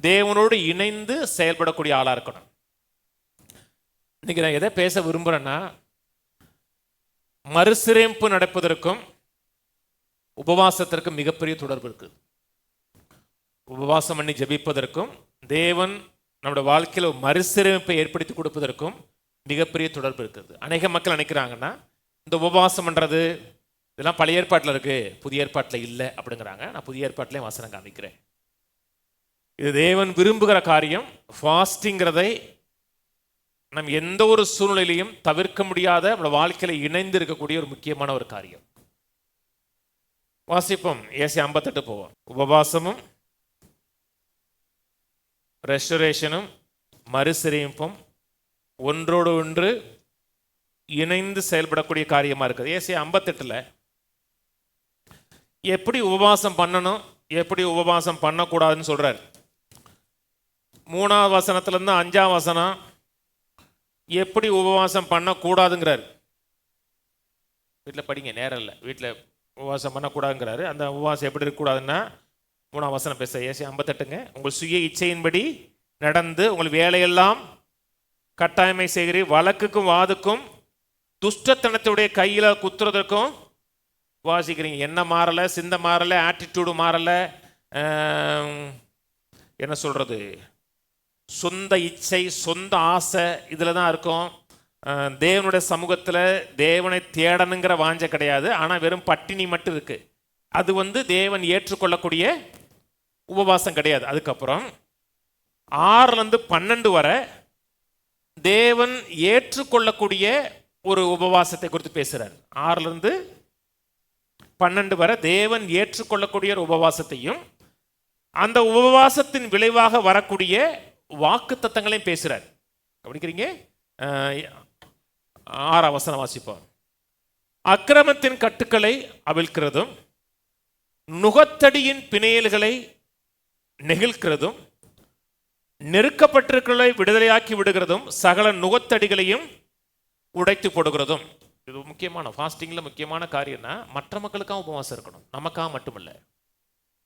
தேவனோடு இணைந்து செயல்படக்கூடிய ஆளாக இருக்கணும். இன்னைக்கு நான் எதை பேச விரும்புகிறேன்னா, மறுசிறைப்பு நடப்பதற்கும் உபவாசத்திற்கும் மிகப்பெரிய தொடர்பு இருக்குது. உபவாசம் பண்ணி ஜெபிப்பதற்கும் தேவன் நம்முடைய வாழ்க்கையில் மறுசிறைப்பை ஏற்படுத்தி கொடுப்பதற்கும் மிகப்பெரிய தொடர்பு இருக்குது. அநேக மக்கள் நினைக்கிறாங்கன்னா இந்த உபவாசம் பண்ணுறது இதெல்லாம் பழைய ஏற்பாட்டில் இருக்குது, புதிய ஏற்பாட்டில் இல்லை அப்படிங்கிறாங்க. நான் புதிய ஏற்பாட்டிலையும் வசனம் காமிக்கிறேன். இது தேவன் விரும்புகிற காரியம். ஃபாஸ்டிங்கிறதை நம்ம எந்த ஒரு சூழ்நிலையிலையும் தவிர்க்க முடியாத நம்மளோட வாழ்க்கையில் இணைந்து இருக்கக்கூடிய ஒரு முக்கியமான ஒரு காரியம். வாசிப்போம். ஏசாயா 58 போவோம். உபவாசமும் ரெஸ்டரேஷனும் மறுசிறைப்பும் ஒன்றோடு ஒன்று இணைந்து செயல்படக்கூடிய காரியமாக இருக்குது. ஏசாயா 58 எப்படி உபவாசம் பண்ணணும், எப்படி உபவாசம் பண்ணக்கூடாதுன்னு சொல்றார். 3ஆம் வசனத்திலிருந்து 5ஆம் வசனம் எப்படி உபவாசம் பண்ணக்கூடாதுங்கிறார். வீட்டில் படிங்க, நேரம் இல்லை. வீட்டில் உபவாசம் பண்ணக்கூடாதுங்கிறாரு. அந்த உபவாசம் எப்படி இருக்கக்கூடாதுன்னா 3ஆம் வசனம் பேச ஏசாயா 58ங்க. உங்கள் சுய இச்சையின்படி நடந்து உங்கள் வேலையெல்லாம் கட்டாயமை செய்கிறீர், வழக்குக்கும் வாதுக்கும் துஷ்டத்தனத்துடைய கையில் குத்துறதற்கும் வாசிக்கிறீங்க. என்ன மாறலை, சிந்த மாறலை, ஆட்டிடியூடு மாறலை, என்ன சொல்கிறது, சொந்த இச்சை சொந்த ஆசை இதில் தான் இருக்கும். தேவனுடைய சமூகத்தில் தேவனை தேடணுங்கிற வாஞ்சை கிடையாது. ஆனால் வெறும் பட்டினி மட்டும் இருக்குது. அது தேவன் ஏற்றுக்கொள்ளக்கூடிய உபவாசம் கிடையாது. அதுக்கப்புறம் 6லேருந்து 12 வரை தேவன் ஏற்றுக்கொள்ளக்கூடிய ஒரு உபவாசத்தை குறித்து பேசுகிறார். 6லேருந்து 12 வரை தேவன் ஏற்றுக்கொள்ளக்கூடிய ஒரு உபவாசத்தையும் அந்த உபவாசத்தின் விளைவாக வரக்கூடிய வாக்கு தத்தங்களையும் பேசுகிறார். கவனிக்கிறீங்க? 6ஆம் வசனம் வாசிப்போம். அக்கிரமத்தின் கட்டுக்களை அவிழ்க்கிறதும் நுகத்தடியின் பிணையல்களை நெகிழ்க்கிறதும் நெருக்கப்பட்டிருக்கிறதை விடுதலையாக்கி விடுகிறதும் சகல நுகத்தடிகளையும் உடைத்து போடுகிறதும். இது முக்கியமான ஃபாஸ்டிங்கில் முக்கியமான காரியம்னா மற்ற மக்களுக்காக உபவாசம் இருக்கணும், நமக்காக மட்டுமில்லை.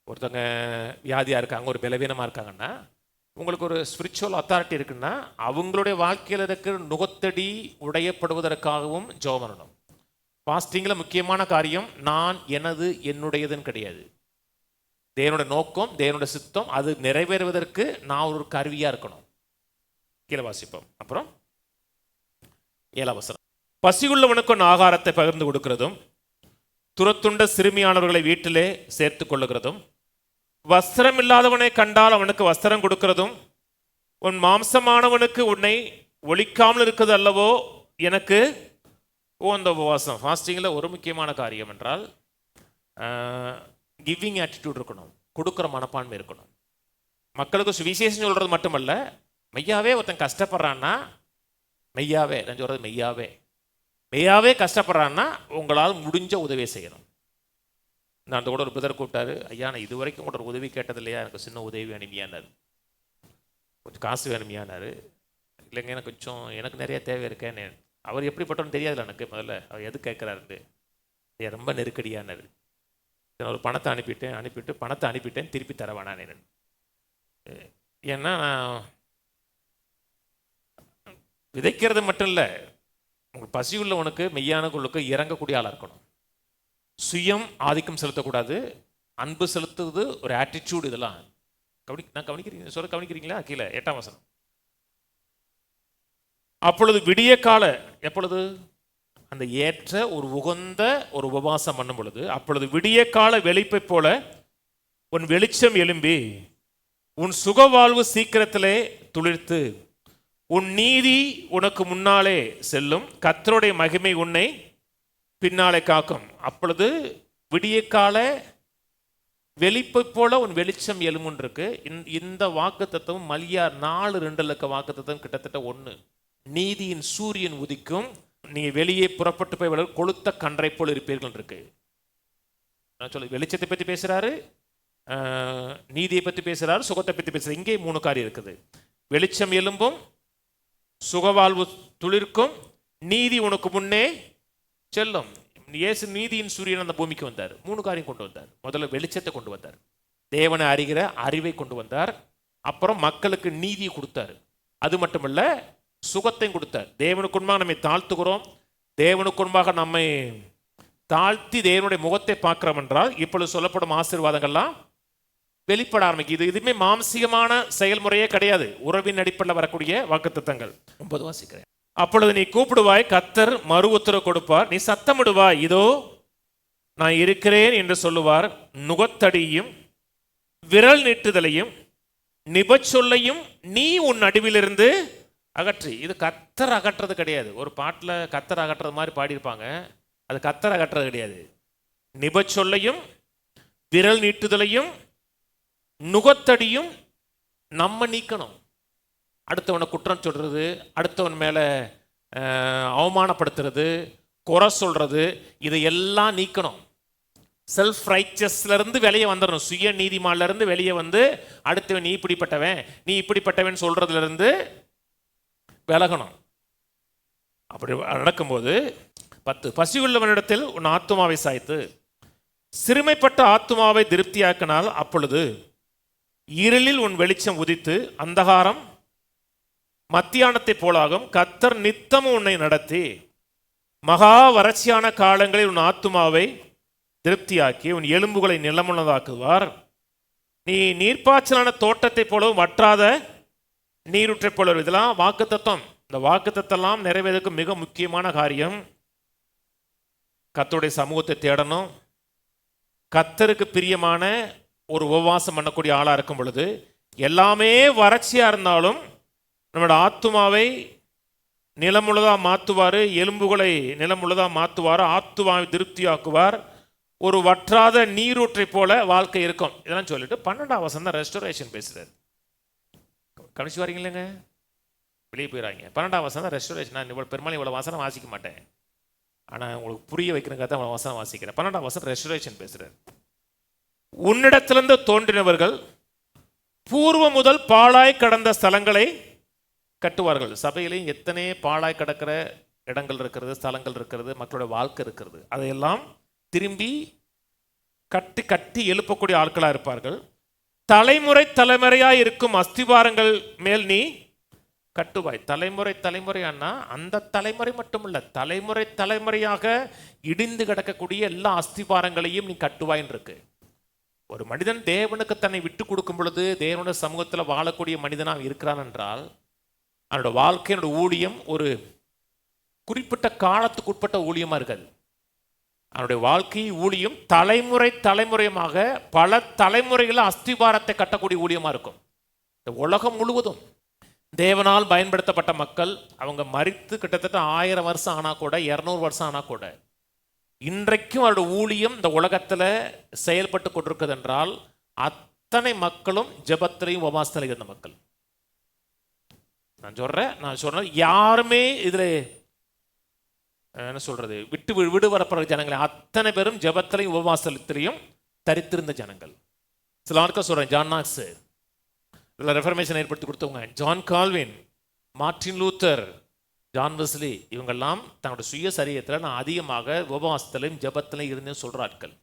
ஒருத்தவங்க வியாதியாக இருக்காங்க, ஒரு பலவீனமாக இருக்காங்கன்னா, உங்களுக்கு ஒரு ஸ்பிரிச்சுவல் அத்தாரிட்டி இருக்குன்னா அவங்களுடைய வாழ்க்கையில் இருக்கிற நுகத்தடி உடையப்படுவதற்காகவும் ஜெபம் பண்ணணும். ஃபாஸ்டிங்கில் முக்கியமான காரியம் நான் எனது என்னுடையதுன்னு கிடையாது. தேவனுடைய நோக்கம், தேவனுடைய சித்தம், அது நிறைவேறுவதற்கு நான் ஒரு கருவியாக இருக்கணும். கீழே வாசிப்போம். அப்புறம் 7ஆம் வசனம். பசியுள்ளவனுக்கு ஆகாரத்தை பகிர்ந்து கொடுக்கிறதும் துரத்துண்ட சிறுமியானவர்களை வீட்டிலே சேர்த்து கொள்ளுகிறதும் வஸ்திரம் இல்லாதவனை கண்டால் அவனுக்கு வஸ்திரம் கொடுக்கிறதும் உன் மாம்சமானவனுக்கு உன்னை ஒழிக்காமல் இருக்குது அல்லவோ எனக்கு அந்த உபவாசம். ஃபாஸ்டிங்கில் ஒரு முக்கியமான காரியம் என்றால் கிவிங் ஆட்டிடியூட் இருக்கணும், கொடுக்குற மனப்பான்மை இருக்கணும். மக்களுக்கு சுவிசேஷம் சொல்கிறது மட்டுமல்ல, மெய்யாவே ஒருத்தன் கஷ்டப்படுறான்னா, மெய்யாவே நான் சொல்கிறது மெய்யாவே கஷ்டப்படுறான்னா உங்களால் முடிஞ்ச உதவியை செய்யணும். நான் கூட ஒரு பிரதர் கூப்பிட்டாரு, ஐயா நான் இது வரைக்கும் கூட ஒரு உதவி கேட்டது இல்லையா, எனக்கு சின்ன உதவி வேணுமியானார், கொஞ்சம் காசு வேணுமியானார். இல்லைங்க எனக்கு நிறைய தேவை இருக்கேன்னு. அவர் எப்படிப்பட்டோன்னு தெரியாதுல்ல எனக்கு. முதல்ல அவர் எது கேட்குறாரு, ரொம்ப நெருக்கடியானார். ஒரு பணத்தை அனுப்பிட்டேன் திருப்பி தர வேணான்னு. ஏன்னா விதைக்கிறது மட்டும் இல்லை, உங்களுக்கு பசி உள்ளவனுக்கு மெய்யான குழுக்கு இறங்கக்கூடிய ஆளாக இருக்கணும். சுயம் ஆதிக்கம் செலுத்தக்கூடாது, அன்பு செலுத்துவது ஒரு ஆட்டிடியூட். இதெல்லாம் கவனிக்கிறீங்களா? கீழே 8ஆம் வசனம். அப்பொழுது விடிய கால, எப்பொழுது அந்த ஏற்ற ஒரு உகந்த ஒரு உபவாசம் பண்ணும் பொழுது, அப்பொழுது விடிய கால வெளிப்பை போல உன் வெளிச்சம் எழும்பி உன் சுகவாழ்வு சீக்கிரத்திலே துளிர்த்து உன் நீதி உனக்கு முன்னாலே செல்லும், கர்த்தருடைய மகிமை உன்னை பின்னாலே காக்கும். அப்பொழுது விடிய கால வெளிப்பை போல உன் வெளிச்சம் எழுமுன்னு இருக்கு. இந்த வாக்கு தத்துவம் மல்லியா 4:2 வாக்கு தத்துவம் கிட்டத்தட்ட ஒன்று. நீதியின் சூரியன் உதிக்கும், நீ வெளியே புறப்பட்டு போய் கொளுத்த கன்றை போல் இருப்பீர்கள் இருக்கு. நான் சொல்ல வெளிச்சத்தை பற்றி பேசுறாரு, நீதியை பற்றி பேசுறாரு, சுகத்தை பற்றி பேசுறாரு. இங்கே 3 காரியம் இருக்குது. வெளிச்சம் எழும்பும், சுகவாழ்வு துளிர்க்கும், நீதி உனக்கு முன்னே செல்லும். இயேசு நீதியின் சூரியன் அந்த பூமிக்கு வந்தார். 3 காரியம் கொண்டு வந்தார். முதல்ல வெளிச்சத்தை கொண்டு வந்தார், தேவனை அறிகிற அறிவை கொண்டு வந்தார், அப்புறம் மக்களுக்கு நீதியை கொடுத்தார். அது மட்டுமல்ல, சுகத்தையும் கொடுத்தார். தேவனுக்கு முன்பாக நம்மை தாழ்த்துகிறோம், தேவனுக்கு முன்பாக நம்மை தாழ்த்தி தேவனுடைய முகத்தை பார்க்கிறோம் என்றால் இப்பொழுது சொல்லப்படும் ஆசீர்வாதங்கள்லாம் வெளிப்பட ஆரம்பிக்கும். இதுவுமே மாம்சீகமான செயல்முறையே கிடையாது, உறவின் அடிப்படையில் வரக்கூடிய வாக்குத்தத்தங்கள். 9 வாசிக்கிறேன். அப்பொழுது நீ கூப்பிடுவாய், கர்த்தர் மறு உத்தரவு கொடுப்பார். நீ சத்தமிடுவாய், இதோ நான் இருக்கிறேன் என்று சொல்லுவார். நுகத்தடியும் விரல் நீட்டுதலையும் நிபச்சொல்லையும் நீ உன் நடுவிலிருந்து அகற்றி. இது கர்த்தர் அகற்றது கிடையாது. ஒரு பாட்டில் கர்த்தர் அகற்றது மாதிரி பாடியிருப்பாங்க, அது கர்த்தர் அகற்றது கிடையாது. நிபச்சொல்லையும் விரல் நீட்டுதலையும் நுகத்தடியும் நம்ம நீக்கணும். அடுத்தவனை குற்றம் சொல்றது, அடுத்தவன் மேலே அவமானப்படுத்துறது, குறை சொல்றது, இதையெல்லாம் நீக்கணும். செல்ஃப் ரைச்சஸ்லேருந்து வெளியே வந்துடணும். சுய நீதிமான்லேருந்து வெளியே வந்து அடுத்தவன் நீ இப்படிப்பட்டவன் சொல்றதுலேருந்து விலகணும். அப்படி நடக்கும்போது 10, பசியுள்ளவனிடத்தில் உன் ஆத்துமாவை சாய்த்து சிறுமைப்பட்ட ஆத்துமாவை திருப்தியாக்கினால் அப்பொழுது இருளில் உன் வெளிச்சம் உதித்து அந்தகாரம் மத்தியானத்தை போலாகும். கர்த்தர் நித்தமும் உன்னை நடத்தி மகா வறட்சியான காலங்களில் உன் ஆத்துமாவை திருப்தியாக்கி உன் எலும்புகளை நிலமுள்ளதாக்குவார். நீ நீர்ப்பாய்ச்சலான தோட்டத்தை போலவும் வற்றாத நீரூற்றை போல. இதெல்லாம் வாக்குத்தத்தம். இந்த வாக்குத்தத்தெல்லாம் நிறைவேறதுக்கு மிக முக்கியமான காரியம் கர்த்தருடைய சமூகத்தை தேடணும். கர்த்தருக்கு பிரியமான ஒரு உபவாசம் பண்ணக்கூடிய ஆளாக இருக்கும் பொழுது எல்லாமே வறட்சியாக இருந்தாலும் நம்மளோட ஆத்துமாவை நிலமுள்ளதாக மாற்றுவார், எலும்புகளை நிலமுள்ளதாக மாற்றுவார், ஆத்துமாவை திருப்தியாக்குவார். ஒரு வற்றாத நீரூற்றை போல வாழ்க்கை இருக்கும். இதெல்லாம் சொல்லிட்டு 12ஆம் வசனம் தான் ரெஸ்டோரேஷன் பேசுகிறார். கணிச்சு வரீங்க இல்லைங்க, வெளியே போயிடறாங்க. 12ஆம் வசனம் தான் ரெஸ்டோரேஷன். நான் இவ்வளோ பெரும்பாலும் இவ்வளோ வசனம் வாசிக்க மாட்டேன், ஆனால் உங்களுக்கு புரிய வைக்கிறதுக்காக தான் இவ்வளோ வசனம் வாசிக்கிறேன். 12ஆம் வசனம் ரெஸ்டோரேஷன் பேசுகிறார். உன்னிடத்திலிருந்து தோன்றினவர்கள் பூர்வ முதல் பாழாய் கடந்த ஸ்தலங்களை கட்டுவார்கள். சபையிலையும் எத்தனை பாழாய் கிடக்கிற இடங்கள் இருக்கிறது, ஸ்தலங்கள் இருக்கிறது, மக்களோட வாழ்க்கை இருக்கிறது. அதையெல்லாம் திரும்பி கட்டி கட்டி எழுப்பக்கூடிய ஆட்களாக இருப்பார்கள். தலைமுறை தலைமுறையாக இருக்கும் அஸ்திவாரங்கள் மேல் நீ கட்டுவாய். தலைமுறை தலைமுறையானா அந்த தலைமுறை மட்டும் இல்லை, தலைமுறை தலைமுறையாக இடிந்து கிடக்கக்கூடிய எல்லா அஸ்திவாரங்களையும் நீ கட்டுவாயின்னு இருக்கு. ஒரு மனிதன் தேவனுக்கு தன்னை விட்டு கொடுக்கும் பொழுது தேவனுடைய சமூகத்தில் வாழக்கூடிய மனிதனாக இருக்கிறான் என்றால் அவனோட வாழ்க்கையோட ஊழியம் ஒரு குறிப்பிட்ட காலத்துக்கு உட்பட்ட ஊழியமாக இருக்காது. அவனுடைய வாழ்க்கை ஊழியம் தலைமுறை தலைமுறையாக பல தலைமுறைகளில் அஸ்திவாரத்தை கட்டக்கூடிய ஊழியமாக இருக்கும். இந்த உலகம் முழுவதும் தேவனால் பயன்படுத்தப்பட்ட மக்கள் அவங்க மரித்து கிட்டத்தட்ட 1000 வருஷம் ஆனால் கூட 200 வருஷம் ஆனால் கூட இன்றைக்கும் அவருடைய ஊழியம் இந்த உலகத்தில் செயல்பட்டு கொண்டிருக்கிறது என்றால் அத்தனை மக்களும் ஜெபத்திலையும் உபவாசத்திலையும் இருந்த மக்கள். நான் சொல்றேன் யாருமே இதில் என்ன சொல்றது விடுபடப்படுற ஜனங்களை அத்தனை பேரும் ஜெபத்திலையும் உபவாசத்திலையும் தரித்திருந்த ஜனங்கள். சில ஆட்கள் சொல்றேன், ஜான் நாக்ஸ் இதில் ரெஃபர்மேஷன் ஏற்படுத்தி கொடுத்தவங்க, John Calvin, Martin Luther, John Wesley, இவங்கெல்லாம் தன்னோட சுய சரீரத்தில் நான் அதிகமாக உபவாசத்திலையும் ஜெபத்திலையும் இருந்தேன்னு சொல்ற ஆட்கள்.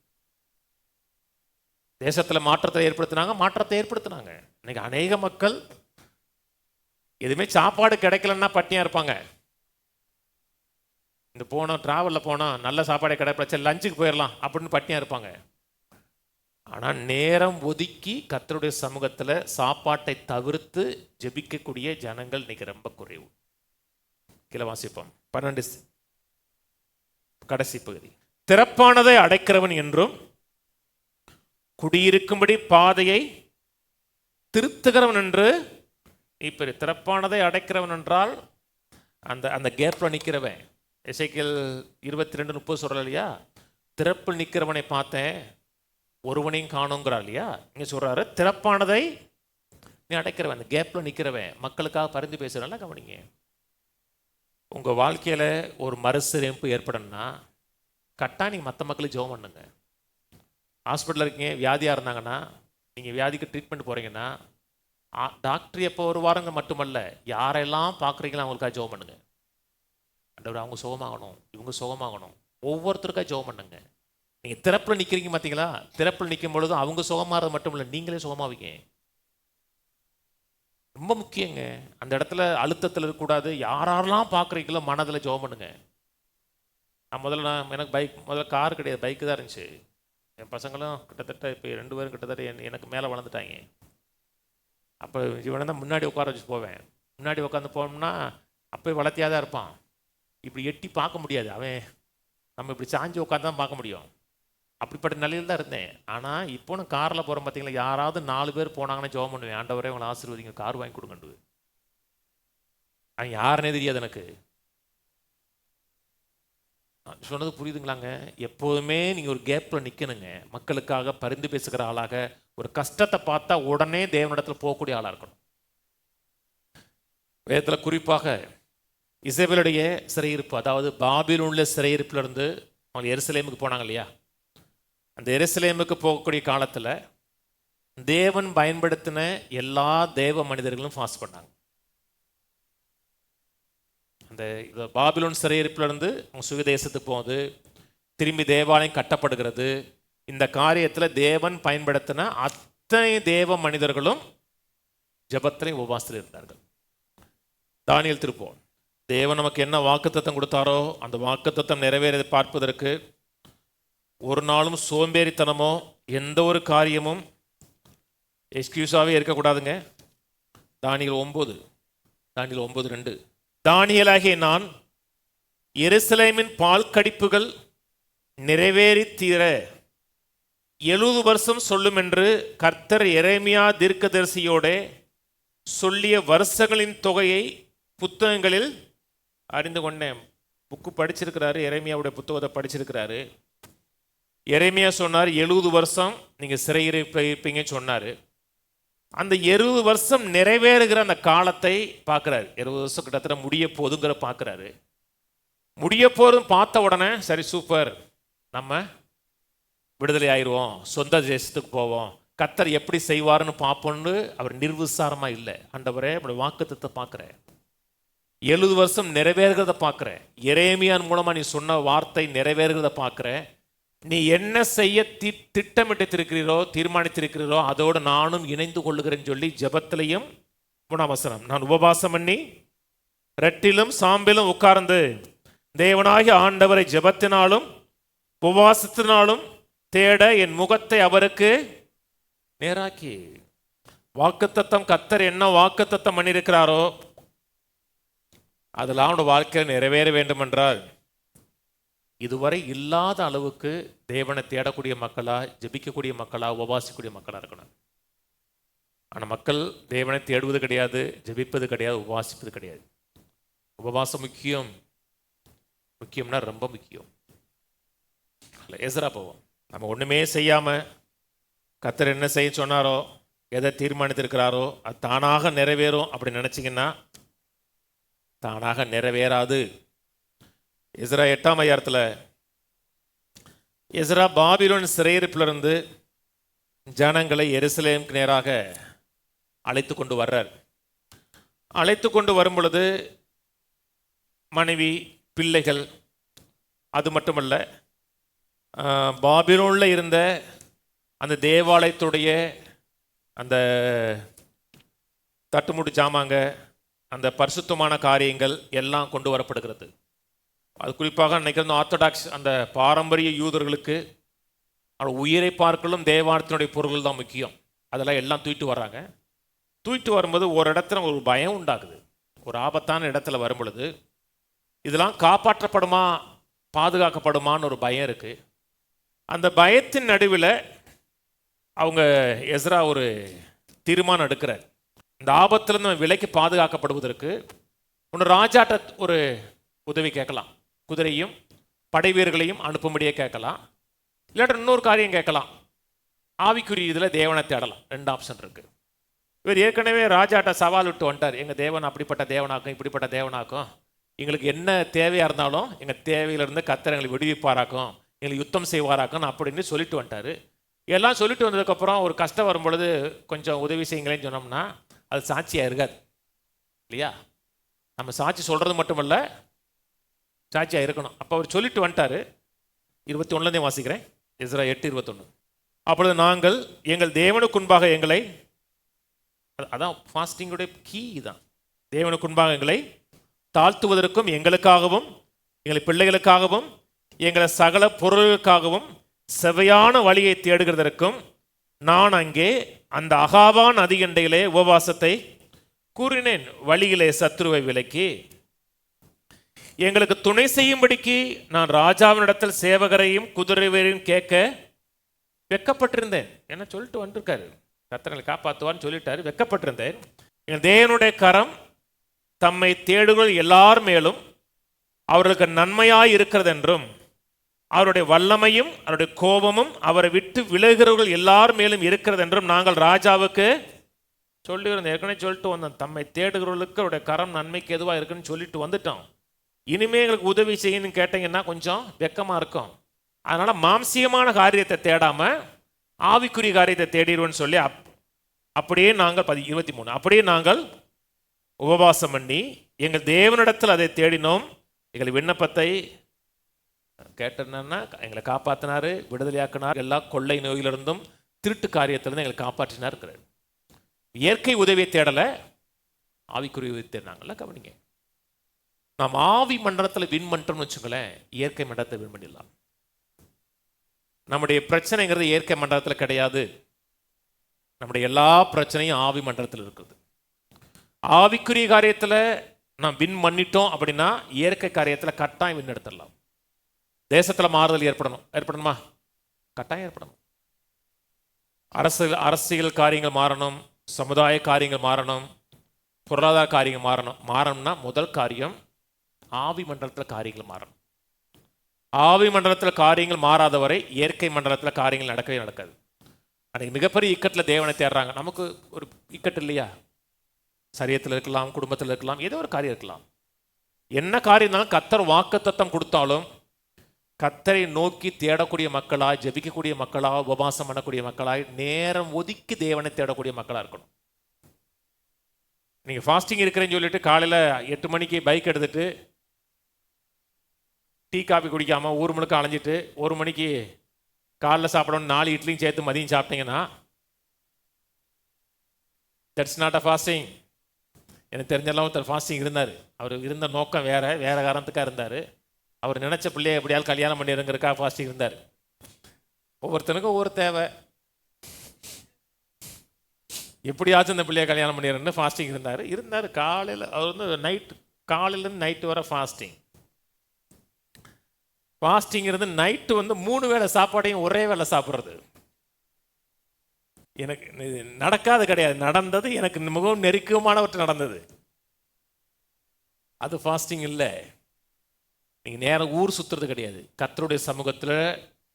தேசத்தில் மாற்றத்தை ஏற்படுத்தினாங்க. இன்னைக்கு அநேக மக்கள் எதுவுமே சாப்பாடு கிடைக்கலன்னா பட்டினியா இருப்பாங்க. இந்த போனோம் டிராவலில் போனால் நல்ல சாப்பாடே கிடைப்பல, லஞ்சுக்கு போயிடலாம் அப்படின்னு பட்டினியா இருப்பாங்க. ஆனால் நேரம் ஒதுக்கி கர்த்தருடைய சமூகத்தில் சாப்பாட்டை தவிர்த்து ஜெபிக்கக்கூடிய ஜனங்கள் இன்னைக்கு ரொம்ப குறைவு. கீழே வாசிப்போம் 12 கடைசி பகுதி. திறப்பானதை அடைக்கிறவன் என்றும் குடியிருக்கும்படி பாதையை திருத்துகிறவன் என்று இப்போ திறப்பானதை அடைக்கிறவன் என்றால் அந்த கேப்ல நிற்கிறவன். எசேக்கியேல் 22:30 சொல்ற இல்லையா, திறப்பில் நிற்கிறவனை பார்த்தேன் ஒருவனையும் காணுங்கிறார் இல்லையா. இங்க சொல்றாரு திறப்பானதை நீ அடைக்கிறவன், அந்த கேப்ல நிற்கிறவன், மக்களுக்காக பரிந்து பேசுறதுனால கவனிங்க. உங்க வாழ்க்கையில ஒரு மறுசீரமைப்பு ஏற்படணும்னா கட்டாயம் நீங்க மற்ற மக்களுக்கு ஜெபம் பண்ணுங்க. ஹாஸ்பிட்டலில் இருக்கீங்க, வியாதியாக இருந்தாங்கன்னா நீங்கள் வியாதிக்கு ட்ரீட்மெண்ட் போகிறீங்கன்னா டாக்டர் எப்போ வருவாருங்க மட்டுமல்ல, யாரெல்லாம் பார்க்குறீங்களோ அவங்களுக்காக ஜெபம் பண்ணுங்க. ஆண்டவரே அவங்க சுகமாகணும், இவங்க சுகமாகணும், ஒவ்வொருத்தருக்காக ஜெபம் பண்ணுங்க. நீங்கள் திறப்பில் நிற்கிறீங்க பார்த்தீங்களா, திறப்பில் நிற்கும் பொழுது அவங்க சுகமாகிறது மட்டும் இல்லை, நீங்களே சுகமாவீங்க. ரொம்ப முக்கியங்க. அந்த இடத்துல அழுத்தத்தில் இருக்கக்கூடாது. யாரெல்லாம் பார்க்குறீங்களோ மனதில் ஜெபம் பண்ணுங்க. எனக்கு முதல்ல கார் கிடையாது, பைக்கு தான் இருந்துச்சு. என் பசங்களும் கிட்டத்தட்ட இப்போ 2 பேரும் கிட்டத்தட்ட எனக்கு மேலே வளர்ந்துட்டாங்க. அப்போ இவனை தான் முன்னாடி உட்கார வச்சு போவேன். முன்னாடி உட்காந்து போனோம்னா அப்போ வளர்த்தியாக தான் இருப்பான், இப்படி எட்டி பார்க்க முடியாது. அவன் நம்ம இப்படி சாஞ்சி உட்காந்து தான் பார்க்க முடியும். அப்படிப்பட்ட நிலையில் தான் இருந்தேன். ஆனால் இப்போ நான் காரில் போகிறேன் பார்த்தீங்களா, யாராவது 4 பேர் போனாங்கன்னா ஜெபம் பண்ணுவேன், ஆண்டவரே உங்களை ஆசீர்வதிங்க, கார் வாங்கி கொடுங்கண்டு. அவன் யாருன்னே தெரியாது எனக்கு. சொன்னது புரியுதுங்களாங்க? எப்போதுமே நீங்கள் ஒரு கேப்பில் நிற்கணுங்க. மக்களுக்காக பரிந்து பேசுகிற ஆளாக, ஒரு கஷ்டத்தை பார்த்தா உடனே தேவனிடத்தில் போகக்கூடிய ஆளாக இருக்கணும். வேதத்தில் குறிப்பாக இசபேலுடைய சிறையிருப்பு, அதாவது பாபிலோனிய சிறையிருப்பிலிருந்து அவங்க எருசலேமுக்கு போனாங்க இல்லையா, அந்த எருசலேமுக்கு போகக்கூடிய காலத்தில் தேவன் பயன்படுத்தின எல்லா தேவ மனிதர்களும் ஃபாஸ்ட் பண்ணாங்க. அந்த பாபிலோன் சிறையிருப்பிலிருந்து அவங்க சுயதேசத்துக்கு போகுது, திரும்பி தேவாலயம் கட்டப்படுகிறது. இந்த காரியத்தில் தேவன் பயன்படுத்தின அத்தனை தேவ மனிதர்களும் ஜெபத்திலையும் உபவாசத்தில் இருந்தார்கள். தானியேல் திருப்போம், தேவன் நமக்கு என்ன வாக்குத்தத்தம் கொடுத்தாரோ அந்த வாக்குத்தத்தம் நிறைவேறதை பார்ப்பதற்கு ஒரு நாளும் சோம்பேறித்தனமோ எந்த ஒரு காரியமும் எக்ஸ்கியூஸாகவே இருக்கக்கூடாதுங்க. தானியேல் 9:2, தானியேலாகிய நான் எருசலேமின் பால் கடிப்புகள் நிறைவேறி தீர 70 வருஷம் சொல்லும் என்று கர்த்தர் எரேமியா தீர்க்கதரிசியோட சொல்லிய வருஷங்களின் தொகையை புத்தகங்களில் அறிந்து கொண்டேன். புக்கு படிச்சிருக்கிறாரு, எரேமியாவுடைய புத்தகத்தை படிச்சிருக்கிறாரு. எரேமியா சொன்னார் 70 வருஷம் நீங்கள் சிறையிருப்பீங்கன்னு சொன்னார். அந்த 70 வருஷம் நிறைவேறுகிற அந்த காலத்தை பார்க்குறாரு. 70 வருஷம் கிட்டத்தட்ட முடிய போதுங்கிற பார்க்குறாரு. முடிய போதும் பார்த்த உடனே சரி சூப்பர், நம்ம விடுதலை ஆயிடுவோம், சொந்த தேசத்துக்கு போவோம், கர்த்தர் எப்படி செய்வார்னு பார்ப்போன்னு அவர் நிர்விசாரமாக இல்லை. ஆண்டவரே நம்முடைய வாக்குத்தத்தத்தை பார்க்குறேன், 70 வருஷம் நிறைவேறுகிறத பார்க்குறேன், எரேமியான் மூலமாக நீ சொன்ன வார்த்தை நிறைவேறுகிறத பார்க்குறேன், நீ என்ன செய்ய திட்டமிட்டிருக்கிறீரோ தீர்மானித்திருக்கிறீரோ அதோடு நானும் இணைந்து கொள்ளுகிறேன்னு சொல்லி ஜெபத்திலையும் 3ஆம் வசனம், நான் உபவாசம் பண்ணி ரெட்டிலும் சாம்பிலும் உட்கார்ந்து தேவனாகிய ஆண்டவரை ஜெபத்தினாலும் உபவாசத்தினாலும் தேட என் முகத்தை அவருக்கு நேராக்கி. வாக்குத்தத்தம் கர்த்தர் என்ன வாக்குத்தத்தம் பண்ணியிருக்கிறாரோ அதெல்லாம் அவனோட வாழ்க்கையில் நிறைவேற வேண்டும் என்றால் இதுவரை இல்லாத அளவுக்கு தேவனை தேடக்கூடிய மக்களா, ஜெபிக்கக்கூடிய மக்களா, உபவாசிக்கக்கூடிய மக்களா இருக்கணும். ஆனால் மக்கள் தேவனை தேடுவது கிடையாது, ஜெபிப்பது கிடையாது, உபவாசிப்பது கிடையாது. உபவாசம் முக்கியம்னா ரொம்ப முக்கியம். எஸ்ரா போவோம், நம்ம ஒன்றுமே செய்யாமல் கர்த்தர் என்ன செய்ய சொன்னாரோ எதை தீர்மானித்திருக்கிறாரோ அது தானாக நிறைவேறும் அப்படி நினச்சிங்கன்னா தானாக நிறைவேறாது. எஸ்ரா 8ஆம் அதிகாரத்தில் எஸ்ரா பாபிலோன் சிறையிருப்பிலிருந்து ஜனங்களை எருசலேமுக்கு நேராக அழைத்து கொண்டு வர்றார். அழைத்து கொண்டு வரும் பொழுது மனைவி, பிள்ளைகள், அது மட்டுமல்ல பாபிலோனில் இருந்த அந்த தேவாலயத்துடைய அந்த தட்டுமுட்டு ஜாமாங்க, அந்த பரிசுத்தமான காரியங்கள் எல்லாம் கொண்டு வரப்படுகிறது. அது குறிப்பாக நினைக்கிற ஆர்த்தடாக்ஸ் அந்த பாரம்பரிய யூதர்களுக்கு உயிரை பார்க்கலும் தேவாலயத்தினுடைய பொருள்கள் தான் முக்கியம். அதெல்லாம் எல்லாம் தூக்கிட்டு வர்றாங்க. தூக்கிட்டு வரும்போது ஒரு இடத்துல ஒரு பயம் உண்டாகுது. ஒரு ஆபத்தான இடத்துல வரும் பொழுது இதெல்லாம் காப்பாற்றப்படுமா, பாதுகாக்கப்படுமான்னு ஒரு பயம் இருக்குது. அந்த பயத்தின் நடுவில் அவங்க எஸ்ரா ஒரு தீர்மானம் எடுக்கிறார். இந்த ஆபத்திலிருந்து நம்ம விலைக்கு பாதுகாக்கப்படுவதற்கு ஒன்று ராஜாட்ட ஒரு உதவி கேட்கலாம், குதிரையும் படை வீரர்களையும் அனுப்பும்படியே கேட்கலாம். இல்லாட்ட இன்னொரு காரியம் கேட்கலாம், ஆவிக்குரிய இதில் தேவனை தேடலாம். 2 ஆப்ஷன் இருக்குது. இவர் ஏற்கனவே ராஜாட்ட சவால் விட்டு வந்துட்டார், எங்கள் தேவன் அப்படிப்பட்ட தேவனாக்கும் இப்படிப்பட்ட தேவனாக்கும், எங்களுக்கு என்ன தேவையாக இருந்தாலும் எங்கள் தேவையிலிருந்து கர்த்தர் எங்களை விடுவிப்பாராக்கும், எங்களுக்கு யுத்தம் செய்வாராக்கும் அப்படின்னு சொல்லிட்டு வந்துட்டார். எல்லாம் சொல்லிட்டு வந்ததுக்கப்புறம் ஒரு கஷ்டம் வரும் பொழுது கொஞ்சம் உதவி செய்யுங்களேன்னு சொன்னோம்னா அது சாட்சியாக இருக்காது இல்லையா? நம்ம சாட்சி சொல்கிறது மட்டுமல்ல, சாட்சியாக இருக்கணும். அப்போ அவர் சொல்லிட்டு வந்துட்டார். 21 வாசிக்கிறேன், எஸ்ரா 8:21. அப்பொழுது நாங்கள் எங்கள் தேவனுக்கு முன்பாக எங்களை, அதான் ஃபாஸ்டிங்குடைய கீ தான், தேவனுக்கு முன்பாக எங்களை தாழ்த்துவதற்கும் எங்களுக்காகவும் எங்களை பிள்ளைகளுக்காகவும் எங்களை சகல பொருளுக்காகவும் செவையான வழியை தேடுகிறதற்கும் நான் அங்கே அந்த அகாவான் நதியண்டையிலே உபவாசத்தை கூறினேன். வழியிலே சத்துருவை விலக்கி எங்களுக்கு துணை செய்யும்படிக்கு நான் ராஜாவினிடத்தில் சேவகரையும் குதிரை வீரையும் கேட்க வெக்கப்பட்டிருந்தேன். என்ன சொல்லிட்டு வந்துருக்காரு, கர்த்தரை காப்பாற்றுவான்னு சொல்லிட்டாரு. வெக்கப்பட்டிருந்தேன். என் தேவனுடைய கரம் தம்மை தேடுகள் எல்லார் மேலும் அவர்களுக்கு நன்மையாய் இருக்கிறது என்றும் அவருடைய வல்லமையும் அவருடைய கோபமும் அவரை விட்டு விலகிறவர்கள் எல்லார் மேலும் இருக்கிறது என்றும் நாங்கள் ராஜாவுக்கு சொல்லியிருந்தோம். ஏற்கனவே சொல்லிட்டு வந்தோம், தம்மை தேடுகிறவர்களுக்கு அவருடைய கரம் நன்மைக்கு எதுவாக இருக்குன்னு சொல்லிட்டு வந்துட்டோம். இனிமேல் எங்களுக்கு உதவி செய்யணும்னு கேட்டிங்கன்னா கொஞ்சம் வெக்கமாக இருக்கும். அதனால் மாம்சியமான காரியத்தை தேடாமல் ஆவிக்குரிய காரியத்தை தேடிடுவோன்னு சொல்லி அப்படியே நாங்கள் 23 அப்படியே நாங்கள் உபவாசம் பண்ணி எங்கள் தேவனிடத்தில் அதை தேடினோம், எங்கள் விண்ணப்பத்தை கேட்டனா எங்களை காப்பாற்றினாரு, விடுதலையாக்கினார், எல்லா கொள்ளை நோயிலிருந்தும் திருட்டு காரியத்திலிருந்து எங்களை காப்பாற்றினார் இருக்கிறார். இயற்கை உதவியை தேடலை, ஆவிக்குரிய உதவி தேடினாங்கல்ல. கவனிங்க, நாம் ஆவி மண்டலத்தில் வின் பண்ணிட்டோம்னு வச்சுங்களேன், இயற்கை மண்டலத்தை வின் பண்ணிடலாம். நம்முடைய பிரச்சனைங்கிறது இயற்கை மண்டலத்தில் கிடையாது. நம்முடைய எல்லா பிரச்சனையும் ஆவி மண்டலத்தில் இருக்குது. ஆவிக்குரிய காரியத்தில் நாம் வின் பண்ணிட்டோம் அப்படின்னா இயற்கை காரியத்தில் கட்டாயம் வின் எடுத்துடலாம். தேசத்தில் மாறுதல் ஏற்படணுமா? கட்டாயம் ஏற்படணும். அரசியல் காரியங்கள் மாறணும், சமுதாய காரியங்கள் மாறணும், பொருளாதார காரியங்கள் மாறணும்னா முதல் காரியம் ஆவி மண்டலத்தில் காரியங்கள் மாறணும். ஆவி மண்டலத்தில் காரியங்கள் மாறாத வரை இயற்கை மண்டலத்தில் காரியங்கள் நடக்கவே நடக்காது. அன்றைக்கி மிகப்பெரிய இக்கட்டில் தேவனை தேடுறாங்க. நமக்கு ஒரு இக்கட்டு இல்லையா? சரீரத்தில் இருக்கலாம், குடும்பத்தில் இருக்கலாம், ஏதோ ஒரு காரியம் இருக்கலாம். என்ன காரியம் இருந்தாலும் கர்த்தர் வாக்குத்தத்தம் கொடுத்தாலும் கர்த்தரை நோக்கி தேடக்கூடிய மக்களாய், ஜெபிக்கக்கூடிய மக்களாக, உபவாசம் பண்ணக்கூடிய மக்களாய், நேரம் ஒதுக்கி தேவனை தேடக்கூடிய மக்களாக இருக்கணும். நீங்கள் ஃபாஸ்டிங் இருக்கிறேன்னு சொல்லிட்டு காலையில் 8 மணிக்கு பைக் எடுத்துட்டு டீ காஃபி குடிக்காமல் ஊர் முழுக்க அலைஞ்சிட்டு 1 மணிக்கு காலைல சாப்பிடணும் 4 இட்லியும் சேர்த்து மதியம் சாப்பிட்டீங்கன்னா தட்ஸ் நாட் அ ஃபாஸ்டிங். எனக்கு தெரிஞ்செல்லாம் ஒருத்தர் ஃபாஸ்டிங் இருந்தார். அவர் இருந்த நோக்கம் வேற காரணத்துக்காக இருந்தார். அவர் நினச்ச பிள்ளைய எப்படியாவது கல்யாணம் பண்ணிடுங்கிறக்காக ஃபாஸ்டிங் இருந்தார். ஒவ்வொருத்தனுக்கும் ஒவ்வொரு தேவை. எப்படியாச்சும் இந்த பிள்ளைய கல்யாணம் பண்ணிடுறேன்னு ஃபாஸ்டிங் இருந்தார். காலையில் அவர் வந்து காலையிலேருந்து நைட்டு வர ஃபாஸ்டிங்கிறது நைட்டு வந்து 3 வேளை சாப்பாடையும் ஒரே வேளை சாப்பிட்றது. எனக்கு நடக்காது கிடையாது, நடந்தது. எனக்கு மிகவும் நெருக்கமானவற்றை நடந்தது. அது ஃபாஸ்டிங் இல்லை. நீங்கள் நேரம் ஊர் சுற்றுறது கிடையாது. கர்த்தருடைய சமூகத்தில்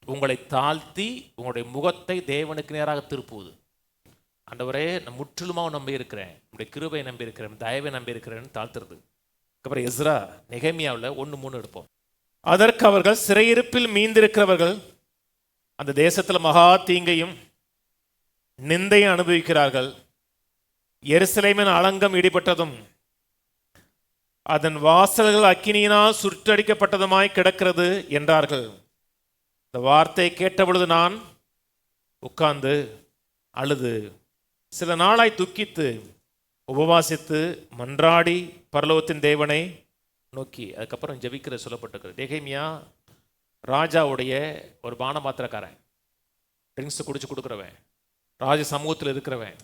உங்களை தாழ்த்தி உங்களுடைய முகத்தை தேவனுக்கு நேராக திருப்புவது. ஆண்டவரே, நான் முற்றிலுமாக நம்பி இருக்கிறேன், உங்களுடைய கிருபை நம்பி இருக்கிறேன், தயவை நம்பி இருக்கிறேன்னு தாழ்த்துறது. அதுக்கப்புறம் எஸ்ரா நெகேமியாவில் 1:3 எடுப்போம். அதற்கு அவர்கள் சிறையிருப்பில் மீந்திருக்கிறவர்கள் அந்த தேசத்தில் மகா தீங்கையும் நிந்தையும் அனுபவிக்கிறார்கள். எருசலேமின் அலங்கம் இடிபட்டதும் அதன் வாசல்கள் அக்கினியினால் சுற்றடிக்கப்பட்டதுமாய் கிடக்கிறது என்றார்கள். இந்த வார்த்தை கேட்டபொழுது நான் உட்கார்ந்து அழுது சில நாளாய் துக்கித்து உபவாசித்து மன்றாடி பரலோகத்தின் தேவனை நோக்கி. அதுக்கப்புறம் ஜெபிக்கிற சொல்லப்பட்டிருக்கிறது. நெகேமியா ராஜாவுடைய ஒரு பானபாத்திரக்காரன், ட்ரிங்க்ஸ் குடிச்சு கொடுக்குறவன், ராஜ சமூகத்தில் இருக்கிறவன்.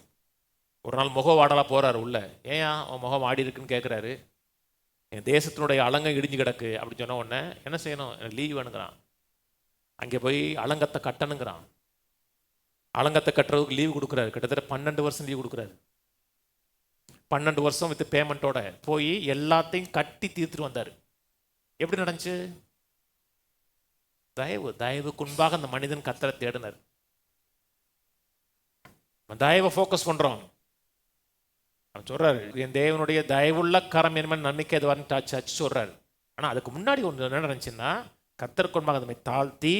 ஒரு நாள் முகம் வாடலாக போகிறாரு உள்ள. ஏன் அவன் முகம் வாடி இருக்குன்னு கேட்குறாரு. என் தேசத்தினுடைய அலங்கம் இடிஞ்சு கிடக்கு அப்படின்னு சொன்ன உடனே என்ன செய்யணும்? எனக்கு லீவ் வேணுங்கிறான். அங்கே போய் அலங்கத்தை கட்டணுங்கிறான். அலங்கத்தை கட்டுறதுக்கு லீவு கொடுக்குறாரு. கிட்டத்தட்ட 12 வருஷம் லீவு கொடுக்குறாரு. 12 வருஷம் வித் பேமெண்ட்டோட போய் எல்லாத்தையும் கட்டி தீர்த்துட்டு வந்தார். எப்படி நடந்துச்சு? தயவுக்கு முன்பாக அந்த மனிதன் கர்த்தரை தேடினார். தயவை ஃபோக்கஸ் பண்ணுறோம். அவன் சொல்கிறாரு, என் தேவனுடைய தயவுள்ள கரம் என்ன நன்மைக்கு அது வரன்னு சொல்கிறாரு. ஆனால் அதுக்கு முன்னாடி ஒன்று என்ன நடந்துச்சுன்னா, கர்த்தருக்கு முன்பாக அதை தாழ்த்தி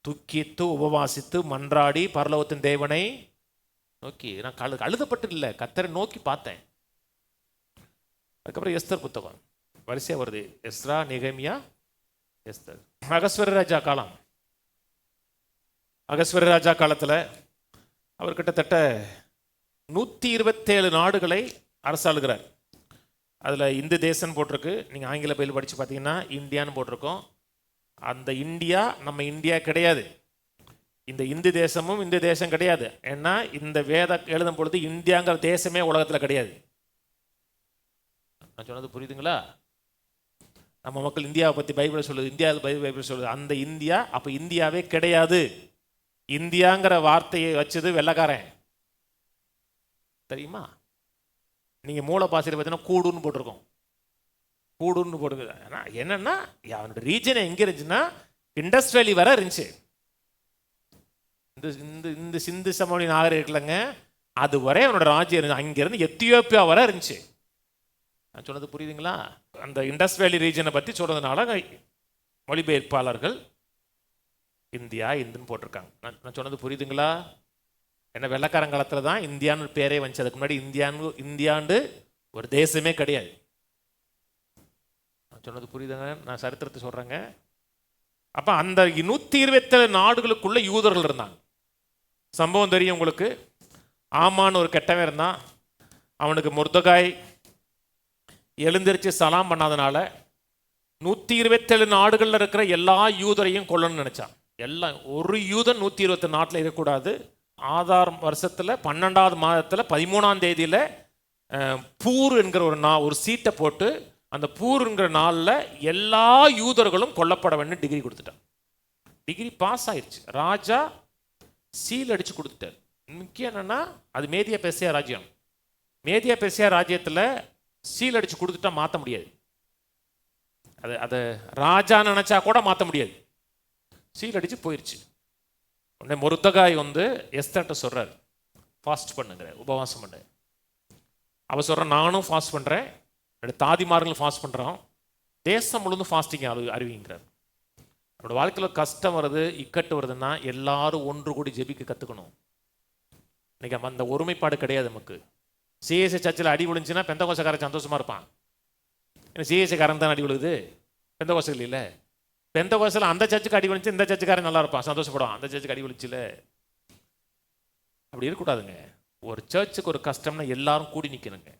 துக்கித்து உபவாசித்து மன்றாடி பரலோகத்தின் தேவனை நோக்கி. நான் அழுதப்பட்டு இல்லை, கர்த்தரை நோக்கி பார்த்தேன். அதுக்கப்புறம் எஸ்தர் புத்தகம் வரிசையாக வருது. எஸ்ரா, நெகேமியா, எஸ்தர். அகஸ்வர ராஜா காலம். அகஸ்வர ராஜா காலத்தில் அவர் கிட்டத்தட்ட 127 நாடுகளை அரசாளுகிறார். அதில் இந்து தேசம் போட்டிருக்கு. நீங்கள் ஆங்கில பயில படித்து பார்த்தீங்கன்னா இந்தியான்னு போட்டிருக்கோம். அந்த இந்தியா நம்ம இந்தியா கிடையாது. இந்த இந்து தேசமும் இந்த தேசம் கிடையாது. ஏன்னா இந்த வேத எழுதும் பொழுது இந்தியாங்கிற தேசமே உலகத்தில் கிடையாது. நான் சொன்னது புரியுதுங்களா? நம்ம மக்கள் இந்தியாவை பற்றி பைபிள் சொல்லுது, இந்தியாவில் பைபிள் சொல்லுது. அந்த இந்தியா அப்போ இந்தியாவே கிடையாது. இந்தியாங்கிற வார்த்தையை வச்சது வெள்ளைக்காரன், தெரியுமா? நீங்கள் மூல பாசையில் பார்த்தீங்கன்னா கூடுன்னு போட்டிருக்கோம். கூடுன்னு போட்டுருக்கு. ஆனால் என்னென்னா அவனோட ரீஜன் எங்கே இருந்துச்சுன்னா இண்டஸ் வேலி வர இருந்துச்சு. இந்த சிந்து சமவெளி நாகரிகம் இருக்குல்லங்க, அது வரை அவனோட ராஜ்யம் இருந்துச்சு. அங்கேருந்து எத்தியோப்பியா வர இருந்துச்சு. நான் சொன்னது புரியுதுங்களா? அந்த இண்டஸ் வேலி ரீஜனை பற்றி சொல்கிறதுனால மொழிபெயர்ப்பாளர்கள் இந்தியா இந்துன்னு போட்டிருக்காங்க. நான் சொன்னது புரியுதுங்களா? ஏன்னா வெள்ளைக்காரங்காலத்தில் தான் இந்தியான்னு பேரே வந்துச்சு. அதுக்கு முன்னாடி இந்தியாண்டு ஒரு தேசமே கிடையாது. சொன்னது புரியுதுங்க? நான் சரித்திரத்தை சொல்கிறேங்க. அப்போ அந்த 127 நாடுகளுக்குள்ள யூதர்கள் இருந்தாங்க. சம்பவம் தெரியும் உங்களுக்கு. ஆமான்னு ஒரு கெட்டவன் இருந்தான். அவனுக்கு முர்தகாய் எழுந்திரிச்சு சலாம் பண்ணாதனால 127 நாடுகளில் இருக்கிற எல்லா யூதரையும் கொல்லணும்னு நினச்சான். எல்லாம் ஒரு யூதன் 127 நாட்டில் இருக்கக்கூடாது. ஆதார் வருஷத்தில் 12வது மாதத்தில் 13ஆம் தேதியில் பூர் என்கிற ஒரு சீட்டை போட்டு அந்த பூருங்கிற நாளில் எல்லா யூதர்களும் கொல்லப்பட வேண்டும் டிகிரி கொடுத்துட்டான். டிகிரி பாஸ் ஆயிடுச்சு. ராஜா சீல் அடித்து கொடுத்துட்டார். முக்கியம் என்னென்னா அது மேதியா பெர்சியா ராஜ்யம். மேதியா பெர்சியா ராஜ்யத்தில் சீல் அடித்து கொடுத்துட்டா மாற்ற முடியாது. அதை ராஜா நினச்சா கூட மாற்ற முடியாது. சீல் அடித்து போயிடுச்சு. உடனே முர்தகாய் எஸ்தர்ட்ட சொல்கிறார், ஃபாஸ்ட் பண்ணுங்கிற, உபவாசம் பண்ணு. அவ சொல்கிற, நானும் ஃபாஸ்ட் பண்ணுறேன், என்னோடய தாதிமார்களும் ஃபாஸ்ட் பண்ணுறோம், தேசம் முழுவதும் ஃபாஸ்டிங் அறிவிங்கிறார். நம்மளோட வாழ்க்கையில் கஷ்டம் வருது, இக்கட்டு வருதுன்னா எல்லாரும் ஒன்று கூடி ஜெபிக்க கற்றுக்கணும். இன்றைக்கி அந்த ஒருமைப்பாடு கிடையாது நமக்கு. சிஎஸ்ஐ சர்ச்சில் அடி விழுந்துச்சுன்னா பெந்தகோசக்காரன் சந்தோஷமாக இருப்பான். ஏன்னா சிஎஸ்ஐக்காரன் தான் அடி விழுகுது, பெந்தகோசல் இல்லை. பெந்தகோசல் அந்த சர்ச்சுக்கு அடி விழுந்துச்சு, இந்த சர்ச்சுக்காரன் நல்லா இருப்பான், சந்தோஷப்படுவான். அந்த சர்ச்சுக்கு அடி விழுச்சுல. அப்படி இருக்கக்கூடாதுங்க. ஒரு சர்ச்சுக்கு ஒரு கஷ்டம்னா எல்லாரும் கூடி நிற்கணுங்க.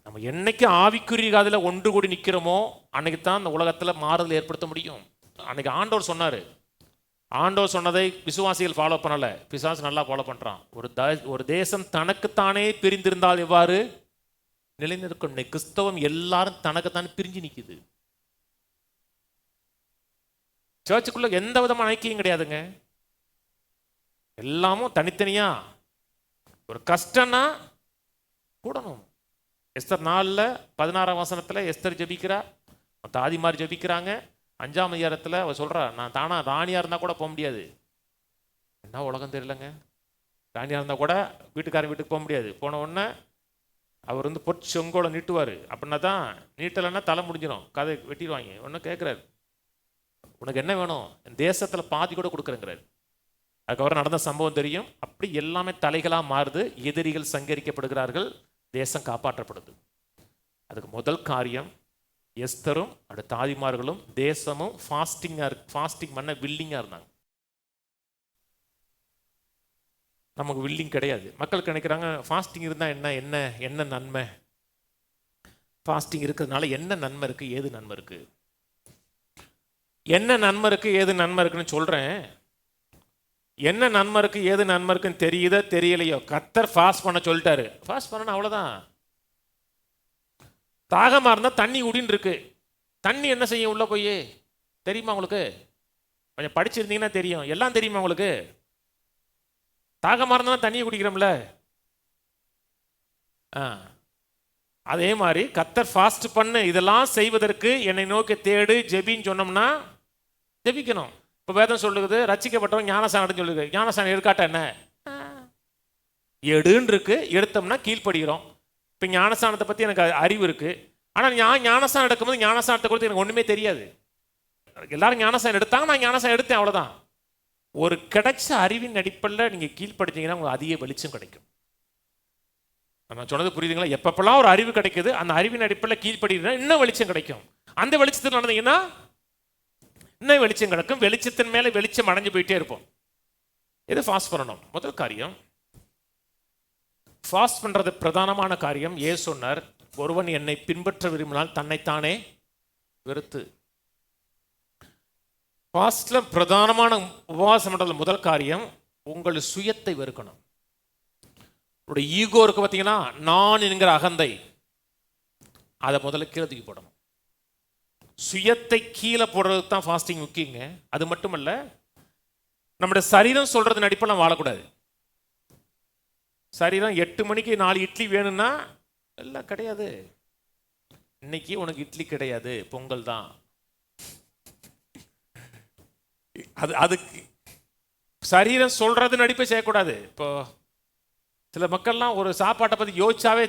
நம்ம என்னைக்கு ஆவிக்குரிய காதில் ஒன்று கூடி நிற்கிறோமோ அன்னைக்கு தான் அந்த உலகத்தில் மாறுதல் ஏற்படுத்த முடியும். அன்னைக்கு ஆண்டவர் சொன்னார். ஆண்டவர் சொன்னதை விசுவாசிகள் ஃபாலோ பண்ணலை, பிசாசு நல்லா ஃபாலோ பண்ணுறான். ஒரு தேசம் தனக்குத்தானே பிரிந்திருந்தால் எவ்வாறு நிலைநிற்கும்? கிறிஸ்தவம் எல்லாரும் தனக்குத்தானே பிரிஞ்சு நிற்குது. சர்ச்சுக்குள்ள எந்த விதமான ஐக்கியம் கிடையாதுங்க. எல்லாமும் தனித்தனியா. ஒரு கஷ்டம்னா கூடணும். எஸ்தர் 4:16 வசனத்தில் எஸ்தர் ஜெபிக்கிறா, தாதிமார் ஜெபிக்கிறாங்க. 5ஆம் அதிகாரத்தில் அவ சொல்கிறா, நான் தானா ராணியாக இருந்தால் கூட போக முடியாது. என்ன உலகம் தெரியலங்க. ராணியாக இருந்தால் கூட வீட்டுக்காரன் வீட்டுக்கு போக முடியாது. போன உடனே அவர் பொற்று செங்கோலை நீட்டுவார். அப்படின்னா தான், நீட்டலைன்னா தலை முடிஞ்சிடும், கதை வெட்டிடுவாங்க. ஒன்றும் கேட்குறாரு, உனக்கு என்ன வேணும், என் தேசத்தில் பாதி கூட கொடுக்குறேங்கிறார். அதுக்கப்புறம் நடந்த சம்பவம் தெரியும். அப்படி எல்லாமே தலைகளாக மாறுது. எதிரிகள் சங்கரிக்கப்படுகிறார்கள், தேசம் காப்பாற்றப்படுது. அதுக்கு முதல் காரியம் எஸ்தரும் அடுத்த தாதிமார்களும் தேசமும் ஃபாஸ்டிங் பண்ண வில்லிங்காக இருந்தாங்க. நமக்கு வில்லிங் கிடையாது. மக்களுக்கு நினைக்கிறாங்க ஃபாஸ்டிங் இருந்தால் என்ன நன்மை, ஃபாஸ்டிங் இருக்கிறதுனால என்ன நன்மை இருக்குது, ஏது நன்மை இருக்குது, என்ன நன்மை இருக்குது ஏது நன்மை இருக்குன்னு சொல்கிறேன். என்ன நன்மை இருக்குது ஏது நன்மை இருக்குன்னு தெரியுதோ தெரியலையோ, கர்த்தர் ஃபாஸ்ட் பண்ண சொல்லிட்டாரு. ஃபாஸ்ட் பண்ணணும், அவ்வளோதான். தாகமாக இருந்தால் தண்ணி உடின்னு இருக்கு. தண்ணி என்ன செய்யும் உள்ளே போய், தெரியுமா உங்களுக்கு? கொஞ்சம் படிச்சிருந்தீங்கன்னா தெரியும். எல்லாம் தெரியுமா உங்களுக்கு? தாகமாக இருந்தால் தண்ணியை குடிக்கிறோம்ல. அதே மாதிரி கர்த்தர் ஃபாஸ்ட் பண்ணு, இதெல்லாம் செய்வதற்கு என்னை நோக்கி தேடு ஜெபின்னு சொன்னோம்னா ஜெபிக்கணும். இப்போ வேதம் சொல்லுது, ரட்சிக்கப்பட்டவன் ஞானசானம் சொல்லுது. ஞானசானம் எடுக்காட்ட என்ன எடுன்னு இருக்கு, எடுத்தோம்னா கீழ்ப்படுகிறோம். இப்போ ஞானஸ்தானத்தை பற்றி எனக்கு அறிவு இருக்குது. ஆனால் நான் ஞானஸ்தானம் எடுக்கும்போது ஞானஸ்தானத்தை கொடுத்து எனக்கு ஒன்றுமே தெரியாது. எல்லாரும் ஞானஸ்தானம் எடுத்தாங்க, நான் ஞானஸ்தானம் எடுத்தேன், அவ்வளோதான். ஒரு கிடைச்ச அறிவின் அடிப்படையில் நீங்கள் கீழ்ப்படுத்தீங்கன்னா உங்களுக்கு அதிக வெளிச்சம் கிடைக்கும். நான் சொன்னது புரியுதுங்களா? எப்பப்பெல்லாம் ஒரு அறிவு கிடைக்குது, அந்த அறிவின் அடிப்படையில் கீழ்ப்படுகிறீங்கன்னா இன்னும் வெளிச்சம் கிடைக்கும். அந்த வெளிச்சத்தில் நடந்தீங்கன்னா இன்னும் வெளிச்சம் கிடைக்கும். வெளிச்சத்தின் மேலே வெளிச்சம் அடைஞ்சு போயிட்டே இருப்போம். எது ஃபாஸ்ட் பண்ணணும்? முதல் காரியம் ஃபாஸ்ட் பண்ணுறது பிரதானமான காரியம். ஏசு சொன்னார், ஒருவன் என்னை பின்பற்ற விரும்பினால் தன்னைத்தானே வெறுத்து. ஃபாஸ்டில் பிரதானமான உபவாசம் பண்ணுறது முதல் காரியம் உங்கள் சுயத்தை வெறுக்கணும். உங்களுடைய ஈகோ இருக்கு பார்த்தீங்கன்னா, நான் என்கிற அகந்தை, அதை முதல்ல கீழே தூக்கி போடணும். சுயத்தை கீழே போடுறது தான் ஃபாஸ்டிங் முக்கியங்க. அது மட்டுமல்ல, நம்முடைய சரீரம் சொல்கிறதுன் அடிப்படையில் வாழக்கூடாது. சரீரம் 8 மணிக்கு 4 இட்லி வேணும்னா எல்லாம் கிடையாது. இன்னைக்கு உனக்கு இட்லி கிடையாது, பொங்கல் தான். அதுக்கு சரீரம் சொல்றது நடிப்பை செய்யக்கூடாது. இப்போ சில மக்கள்லாம் ஒரு சாப்பாட்டை பற்றி யோசிச்சாவே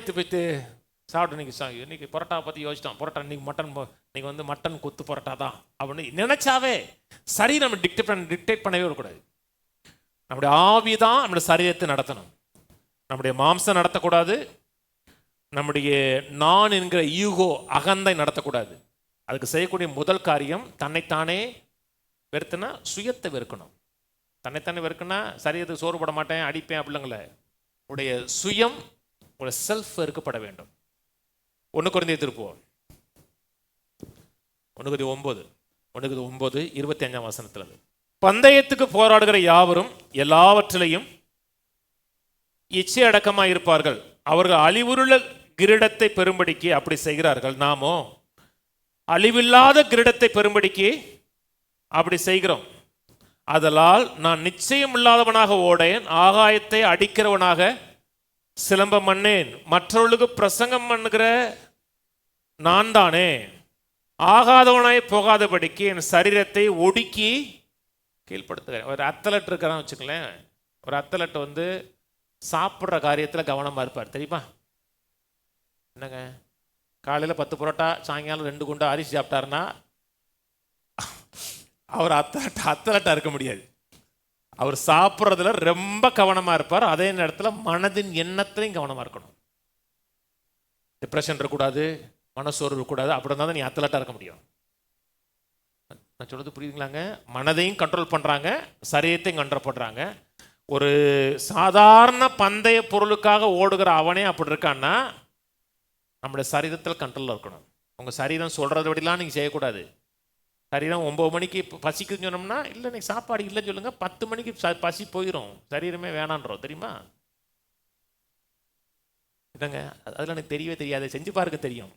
சாப்பிட்டு இன்னைக்கு பரோட்டா பற்றி யோசிச்சிட்டோம், பரோட்டா இன்னைக்கு மட்டன், இன்னைக்கு மட்டன் கொத்து பரோட்டா தான் அப்படின்னு நினைச்சாவே சரீரம் டிக்டேட் பண்ணவே வரக்கூடாது. நம்முடைய ஆவி தான் நம்முடைய சரீரத்தை நடத்தணும். நம்முடைய மாம்சம் நடத்தக்கூடாது, நம்முடைய நான் என்கிற ஈகோ அகந்தை நடத்தக்கூடாது. அதுக்கு செய்யக்கூடிய முதல் காரியம் தன்னைத்தானே வெறுத்துனா சுயத்தை வெறுக்கணும். தன்னைத்தானே வெறுக்குன்னா சரீரத்துக்கு சோறு போட மாட்டேன் அடிப்பேன் அப்படிங்களே. உடைய சுயம் உடைய செல்ஃப் வெறுக்கப்பட வேண்டும். 1 கொரிந்தியர் திருப்புவோம் 1:9 பந்தயத்துக்கு போராடுகிற யாவரும் எல்லாவற்றிலையும் இச்சை அடக்கமாக இருப்பார்கள். அவர்கள் அழிவுள்ள கிரீடத்தை பெறும்படிக்கு அப்படி செய்கிறார்கள். நாமோ அழிவில்லாத கிரீடத்தை பெறும்படிக்கு அப்படி செய்கிறோம். அதனால் நான் நிச்சயம் இல்லாதவனாக ஓடேன், ஆகாயத்தை அடிக்கிறவனாக சிலம்பம் பண்ணேன். மற்றவர்களுக்கு பிரசங்கம் பண்ணுகிற நான் தானே ஆகாதவனாய் போகாதபடிக்கு என் சரீரத்தை ஒடுக்கி கீழ்படுத்துகிறேன். ஒரு அத்லட் இருக்கிறான்னு வச்சுக்கலேன். ஒரு அத்லட் சாப்பிட்ற காரியத்தில் கவனமாக இருப்பார், தெரியுமா? என்னங்க, காலையில் 10 புரோட்டா, சாயங்காலம் 2 குண்டா அரிசி சாப்பிட்டாருன்னா அவர் அத்லட்டாக இருக்க முடியாது. அவர் சாப்பிட்றதுல ரொம்ப கவனமாக இருப்பார். அதே நேரத்தில் மனதின் எண்ணத்திலையும் கவனமாக இருக்கணும். டிப்ரெஷன் இருக்கக்கூடாது, மனசோர்வு இருக்கக்கூடாது. அப்படி இருந்தால் தான் நீ அத்லட்டாக இருக்க முடியும். நான் சொல்கிறது புரியுதுங்களாங்க? மனதையும் கண்ட்ரோல் பண்ணுறாங்க, சரீரத்தையும் கண்ட்ரோல் பண்ணுறாங்க. ஒரு சாதாரண பந்தய பொருளுக்காக ஓடுகிற அவனே அப்படி இருக்கான்னா நம்முடைய சரீரத்தில் கண்ட்ரோலில் இருக்கணும். உங்கள் சரீரம் சொல்கிறத விடலாம் நீங்கள் செய்யக்கூடாது. சரீரம் 9 மணிக்கு பசிக்குதுன்னு சொன்னோம்னா இல்லை இன்னைக்கு சாப்பாடு இல்லைன்னு சொல்லுங்கள், 10 மணிக்கு பசி போயிடும், சரீரமே வேணான்றோம், தெரியுமா? இல்லைங்க, அதில் எனக்கு தெரியவே தெரியாது, செஞ்சு பாருங்க தெரியும்.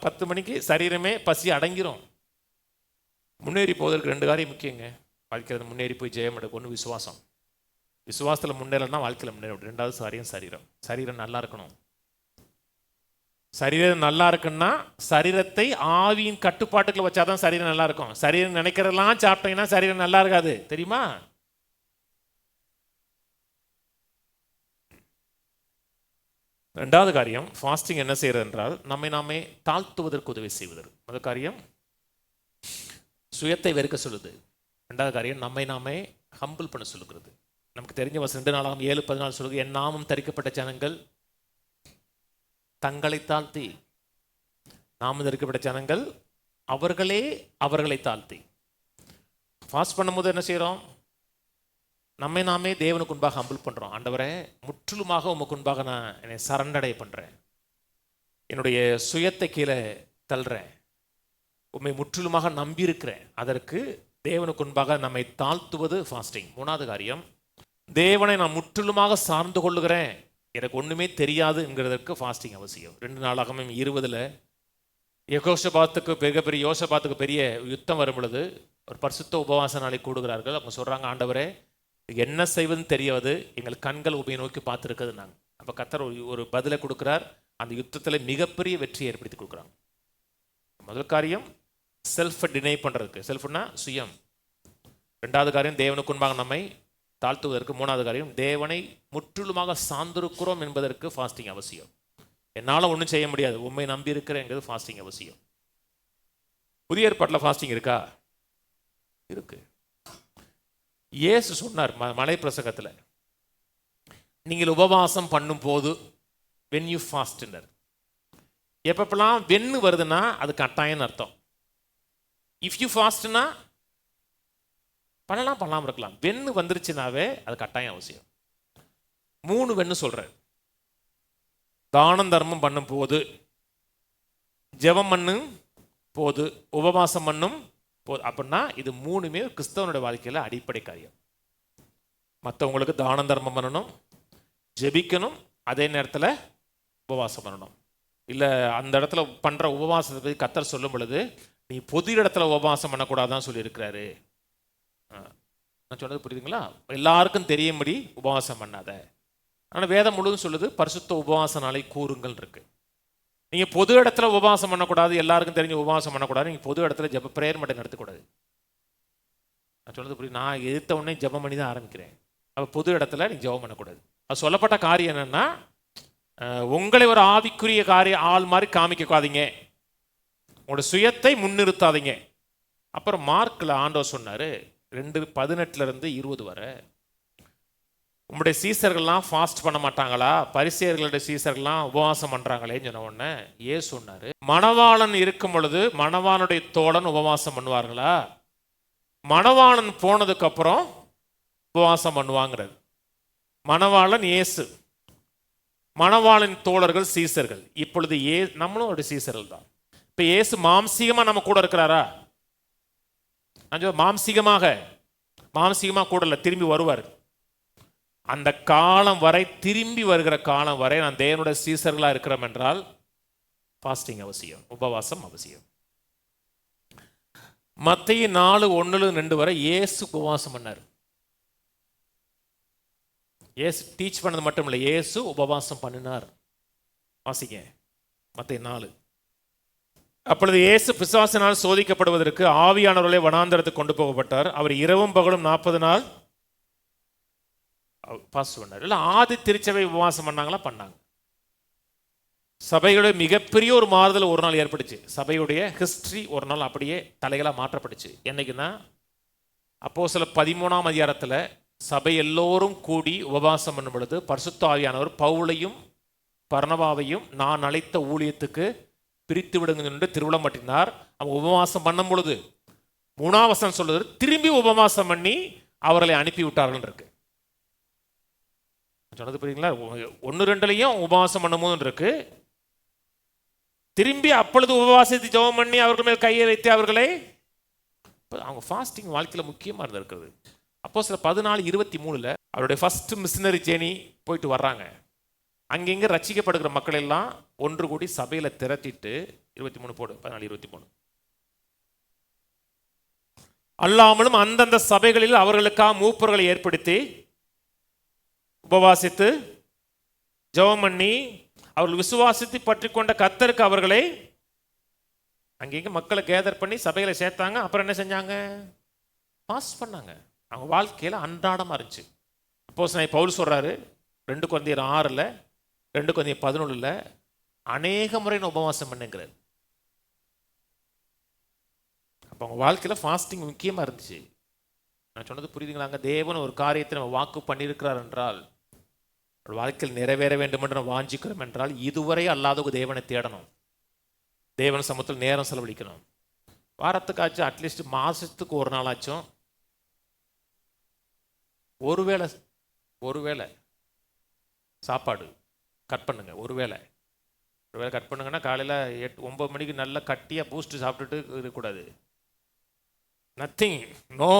10 மணிக்கு சரீரமே பசி அடங்கிரும். முன்னேறி போவதற்கு 2 காரியம் முக்கியங்க. வாழ்க்கையில் முன்னேறி போய் ஜெயம் எடுக்கும். 1 விசுவாசம். விசுவாசத்தில் முன்னேறனா வாழ்க்கையில் முன்னேற. 2வது சரீரம். சரீரம் நல்லா இருக்கணும். சரீரம் நல்லா இருக்குன்னா சரீரத்தை ஆவியின் கட்டுப்பாட்டுக்குள்ள வச்சாதான் சரீரம் நல்லா இருக்கும். சரீரம் நினைக்கிறதெல்லாம் சாப்பிட்டீங்கன்னா சரீரம் நல்லா இருக்காது, தெரியுமா? ரெண்டாவது காரியம் ஃபாஸ்டிங் என்ன செய்யறது என்றால் நம்மை நாமே தாழ்த்துவதற்கு உதவி செய்வது. முதல் காரியம் சுயத்தை வெறுக்க சொல்லுது. ரெண்டாவது காரியம் நம்மை நாமே ஹம்பிள் பண்ண சொல்லுகிறது. நமக்கு தெரிஞ்ச வசனம் 2 நாளாகவும் 7:14 சொல்லுது, என் நாமம் தரிக்கப்பட்ட ஜனங்கள் தங்களை தாழ்த்தி. நாமம் தரிக்கப்பட்ட ஜனங்கள் அவர்களை தாழ்த்தி. ஃபாஸ்ட் பண்ணும்போது என்ன செய்கிறோம்? நம்மை நாமே தேவனுக்கு முன்பாக ஹம்பிள் பண்ணுறோம். ஆண்டவரே, முற்றிலுமாக உமக்கு முன்பாக நான் என்னை சரண்டடைய பண்ணுறேன், என்னுடைய சுயத்தை கீழே தள்ளுறேன், உண்மை முற்றிலுமாக நம்பியிருக்கிறேன். அதற்கு தேவனுக்கு முன்பாக நம்மை தாழ்த்துவது ஃபாஸ்டிங். 3வது காரியம் தேவனை நான் முற்றிலுமாக சார்ந்து கொள்ளுகிறேன், எனக்கு ஒன்றுமே தெரியாது என்கிறதற்கு ஃபாஸ்டிங் அவசியம். 2 நாளாகவே 20 யோசபாத்துக்கு பெரிய யுத்தம் வரும் பொழுது ஒரு பரிசுத்த உபவாச நாளை கூடுகிறார்கள். அவங்க சொல்கிறாங்க, ஆண்டவரே என்ன செய்வதுன்னு தெரியாது, எங்கள் கண்கள் உபயை நோக்கி பார்த்துருக்குது நாங்கள். அப்போ கர்த்தர் ஒரு பதிலை கொடுக்குறார். அந்த யுத்தத்தில் மிகப்பெரிய வெற்றியை ஏற்படுத்தி கொடுக்குறாங்க. முதல் காரியம் செல்ஃபை டினை பண்ணுறதுக்கு, செல்ஃப்னா சுயம். 2வது காரியம் தேவனுக்கு முன்பாக நம்மை தாழ்த்துவதற்கு. 3வது காரியம் தேவனை முற்றிலுமாக சார்ந்திருக்கிறோம் என்பதற்கு ஃபாஸ்டிங் அவசியம். என்னால் ஒன்றும் செய்ய முடியாது, உண்மை நம்பி இருக்கிறேங்கிறது ஃபாஸ்டிங் அவசியம். புதிய ஏற்பாட்டில் ஃபாஸ்டிங் இருக்கா? இருக்கு. இயேசு சொன்னார் மலை பிரசங்கத்தில், நீங்கள் உபவாசம் பண்ணும் போது when you fast, எப்பப்பெல்லாம் வென்னு வருதுன்னா அது கட்டாயம்னு அர்த்தம். இஃப் யூ ஃபாஸ்ட்னா பண்ணலாம் இருக்கலாம். வென்னு வந்துருச்சுனாவே அது கட்டாயம் அவசியம். 3 வென்னு சொல்றேன். தானம் தர்மம் பண்ணும் போது, ஜெபம் பண்ணும் போது, உபவாசம் பண்ணும் போது. அப்படின்னா இது 3மே கிறிஸ்தவனுடைய வாழ்க்கையில் அடிப்படை காரியம். மற்றவங்களுக்கு தானம் தர்மம் பண்ணணும், ஜெபிக்கணும், அதே நேரத்தில் உபவாசம் பண்ணணும். இல்லை அந்த இடத்துல பண்ணுற உபவாசத்தை பற்றி கர்த்தர் சொல்லும் பொழுது நீ பொது இடத்துல உபவாசம் பண்ணக்கூடாதான் சொல்லியிருக்கிறாரு. நான் சொன்னது புரியுதுங்களா? எல்லாருக்கும் தெரியும்படி உபவாசம் பண்ணாத. ஆனால் வேதம் முழுவதும் சொல்லுது பரிசுத்த உபவாச நாளை கூறுங்கள் இருக்கு. நீங்கள் பொது இடத்துல உபவாசம் பண்ணக்கூடாது, எல்லாருக்கும் தெரிஞ்சு உபவாசம் பண்ணக்கூடாது. நீங்கள் பொது இடத்துல ஜெப பிரேயர் மட்டும் நடத்தக்கூடாது. நான் சொன்னது புரியுது? நான் எதிர்த்த உடனே ஜெபம் பண்ணி தான் ஆரம்பிக்கிறேன். அப்போ பொது இடத்துல நீங்கள் ஜெபம் பண்ணக்கூடாது. அது சொல்லப்பட்ட காரியம் என்னென்னா, உங்களை ஒரு ஆவிக்குரிய ஆள் மாதிரி காமிக்காதீங்க, உங்களோட சுயத்தை முன்னிறுத்தாதீங்க. அப்புறம் மார்க்கில் ஆண்டவர் சொன்னார் 2:18 20 வரை, உங்களுடைய சீசர்கள்லாம் ஃபாஸ்ட் பண்ண மாட்டாங்களா, பரிசேயர்களுடைய சீசர்கள்லாம் உபவாசம் பண்றாங்களேன்னு சொன்ன உடனே இயேசு சொன்னாரு, மணவாளன் இருக்கும் பொழுது மணவாளுடைய தோழன் உபவாசம் பண்ணுவார்களா, மணவாளன் போனதுக்கு அப்புறம் உபவாசம் பண்ணுவாங்கிறது. மணவாளன் இயேசு, மணவாளன் தோழர்கள் சீசர்கள். இப்பொழுது நம்மளும் ஒரு சீசர்கள் தான். இப்ப இயேசு மாம்சீகமா நம்ம கூட இருக்கிறாரா? மாம்சீகமா கூட இல்ல, திரும்பி வருவார். அந்த காலம் வரை, திரும்பி வருகிற காலம் வரை நான் தேவனுடைய சீசர்களா இருக்கிறோம் என்றால் ஃபாஸ்டிங் அவசியம், உபவாசம் அவசியம். மத்தேயு 4:1-2 வரை இயேசு உபவாசம் பண்ணார். இயேசு டீச் பண்ணது மட்டும் இல்லை, இயேசு உபவாசம் பண்ணினார். வாசிங்க மத்தேயு 4. அப்பொழுது இயேசு பிசாசினால் சோதிக்கப்படுவதற்கு ஆவியானவர்களே வனாந்தரத்துக்கு கொண்டு போகப்பட்டார். அவர் இரவும் பகலும் 40 நாள் பாஸ் பண்ணார். இல்லை ஆதி திருச்சபை உபவாசம் பண்ணாங்களா? பண்ணாங்க. சபையுடைய மிகப்பெரிய ஒரு மாறுதல் ஒரு நாள் ஏற்பட்டுச்சு. சபையுடைய ஹிஸ்டரி ஒரு நாள் அப்படியே தலைகளாக மாற்றப்பட்டுச்சு. என்னைக்குன்னா, அப்போஸ்தலர் 13ஆம் அதிகாரத்தில் சபை எல்லோரும் கூடி உபவாசம் பண்ணும் பொழுது பரிசுத்த ஆவியானவர் பவுலையும் பர்னபாவையும் நான் அழைத்த ஊழியத்துக்கு பிரித்து விடுங்க என்று திருவிழம் பற்றினார். அவங்க உபவாசம் பண்ணும் பொழுது 3ஆம் வசனம் சொல்லுது, திரும்பி உபவாசம் பண்ணி அவர்களை அனுப்பி விட்டார்கள் இருக்கு. சொன்னது புரியுங்களா? 1-2 உபவாசம் பண்ணும்போது இருக்கு. திரும்பி அப்பொழுது உபவாசத்தை ஜெபம் பண்ணி அவர்கள் மேல் கையை வைத்து அவர்களை, அவங்க ஃபாஸ்டிங் வாழ்க்கையில் முக்கியமாக இருந்திருக்குது. அப்போஸ்தலர் 14:23 அவருடைய ஃபர்ஸ்ட் மிஷனரி ஜேர்னி போயிட்டு வர்றாங்க. அங்கெங்க ரட்சிக்கப்படுகிற மக்கள் எல்லாம் ஒன்று கூடி சபையில திரட்டிட்டு 23 போடு 14:23 அல்லாமலும் அந்தந்த சபைகளில் அவர்களுக்காக மூப்பர்களை ஏற்படுத்தி உபவாசித்து ஜெபம் பண்ணி அவர்கள் விசுவாசித்து பற்றி கொண்ட கர்த்தருக்கு அவர்களை அங்கேங்க மக்களை கேதர் பண்ணி சபைகளை சேர்த்தாங்க. அப்புறம் என்ன செஞ்சாங்க? பாஸ் பண்ணாங்க. அவங்க வாழ்க்கையில் அன்றாடமாக இருந்துச்சு. அப்போஸ்தலன் பவுல் சொல்றாரு 2 கொரிந்தியர் 6, 2 கொரிந்தியர் 11 அநேக முறை உபவாசம் பண்ணுங்கிறார். அப்போ அவங்க வாழ்க்கையில் ஃபாஸ்டிங் முக்கியமாக இருந்துச்சு. நான் சொன்னது புரியுதுங்களாங்க? தேவன் ஒரு காரியத்தை நம்ம வாக்கு பண்ணியிருக்கிறார் என்றால், வாழ்க்கையில் நிறைவேற வேண்டும் என்று நம்ம வாஞ்சிக்கிறோம் என்றால், இதுவரை அல்லாத தேவனை தேடணும், தேவன் சமூகத்தில் நேரம் செலவழிக்கணும். வாரத்துக்காச்சும் அட்லீஸ்ட் மாதத்துக்கு ஒரு நாளாச்சும் ஒருவேளை சாப்பாடு கட் பண்ணுங்க. ஒருவேளை கட் பண்ணுங்கன்னா காலையில் 8-9 மணிக்கு நல்லா கட்டியாக பூஸ்ட் சாப்பிட்டுட்டு இருக்கக்கூடாது. நத்திங் நோ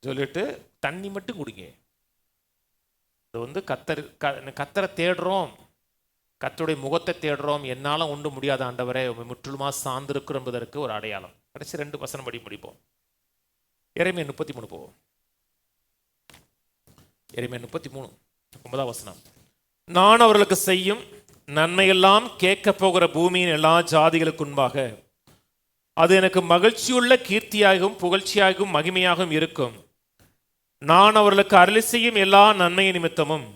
சொல்லிட்டு தண்ணி மட்டும் குடிங்க. இது கத்தரை தேடுறோம், கர்த்தருடைய முகத்தை தேடுறோம். என்னால் ஒன்றும் முடியாத ஆண்டவரே முற்றிலுமா சார்ந்திருக்கிறோம் என்பதற்கு ஒரு அடையாளம். கடைசி 2 வசனம் படி முடிப்போம். எரேமியா 33 போவோம். எரேமியா 33 9ஆம் வசனம். நான் அவர்களுக்கு செய்யும் நன்மையெல்லாம் கேட்க போகிற பூமியின் எல்லா ஜாதிகளுக்கு முன்பாக அது எனக்கு மகிழ்ச்சியுள்ள கீர்த்தியாகவும் புகழ்ச்சியாகவும் மகிமையாகவும் இருக்கும். நான் அவர்களுக்கு அருளி செய்யும் எல்லா நன்மை நிமித்தமும்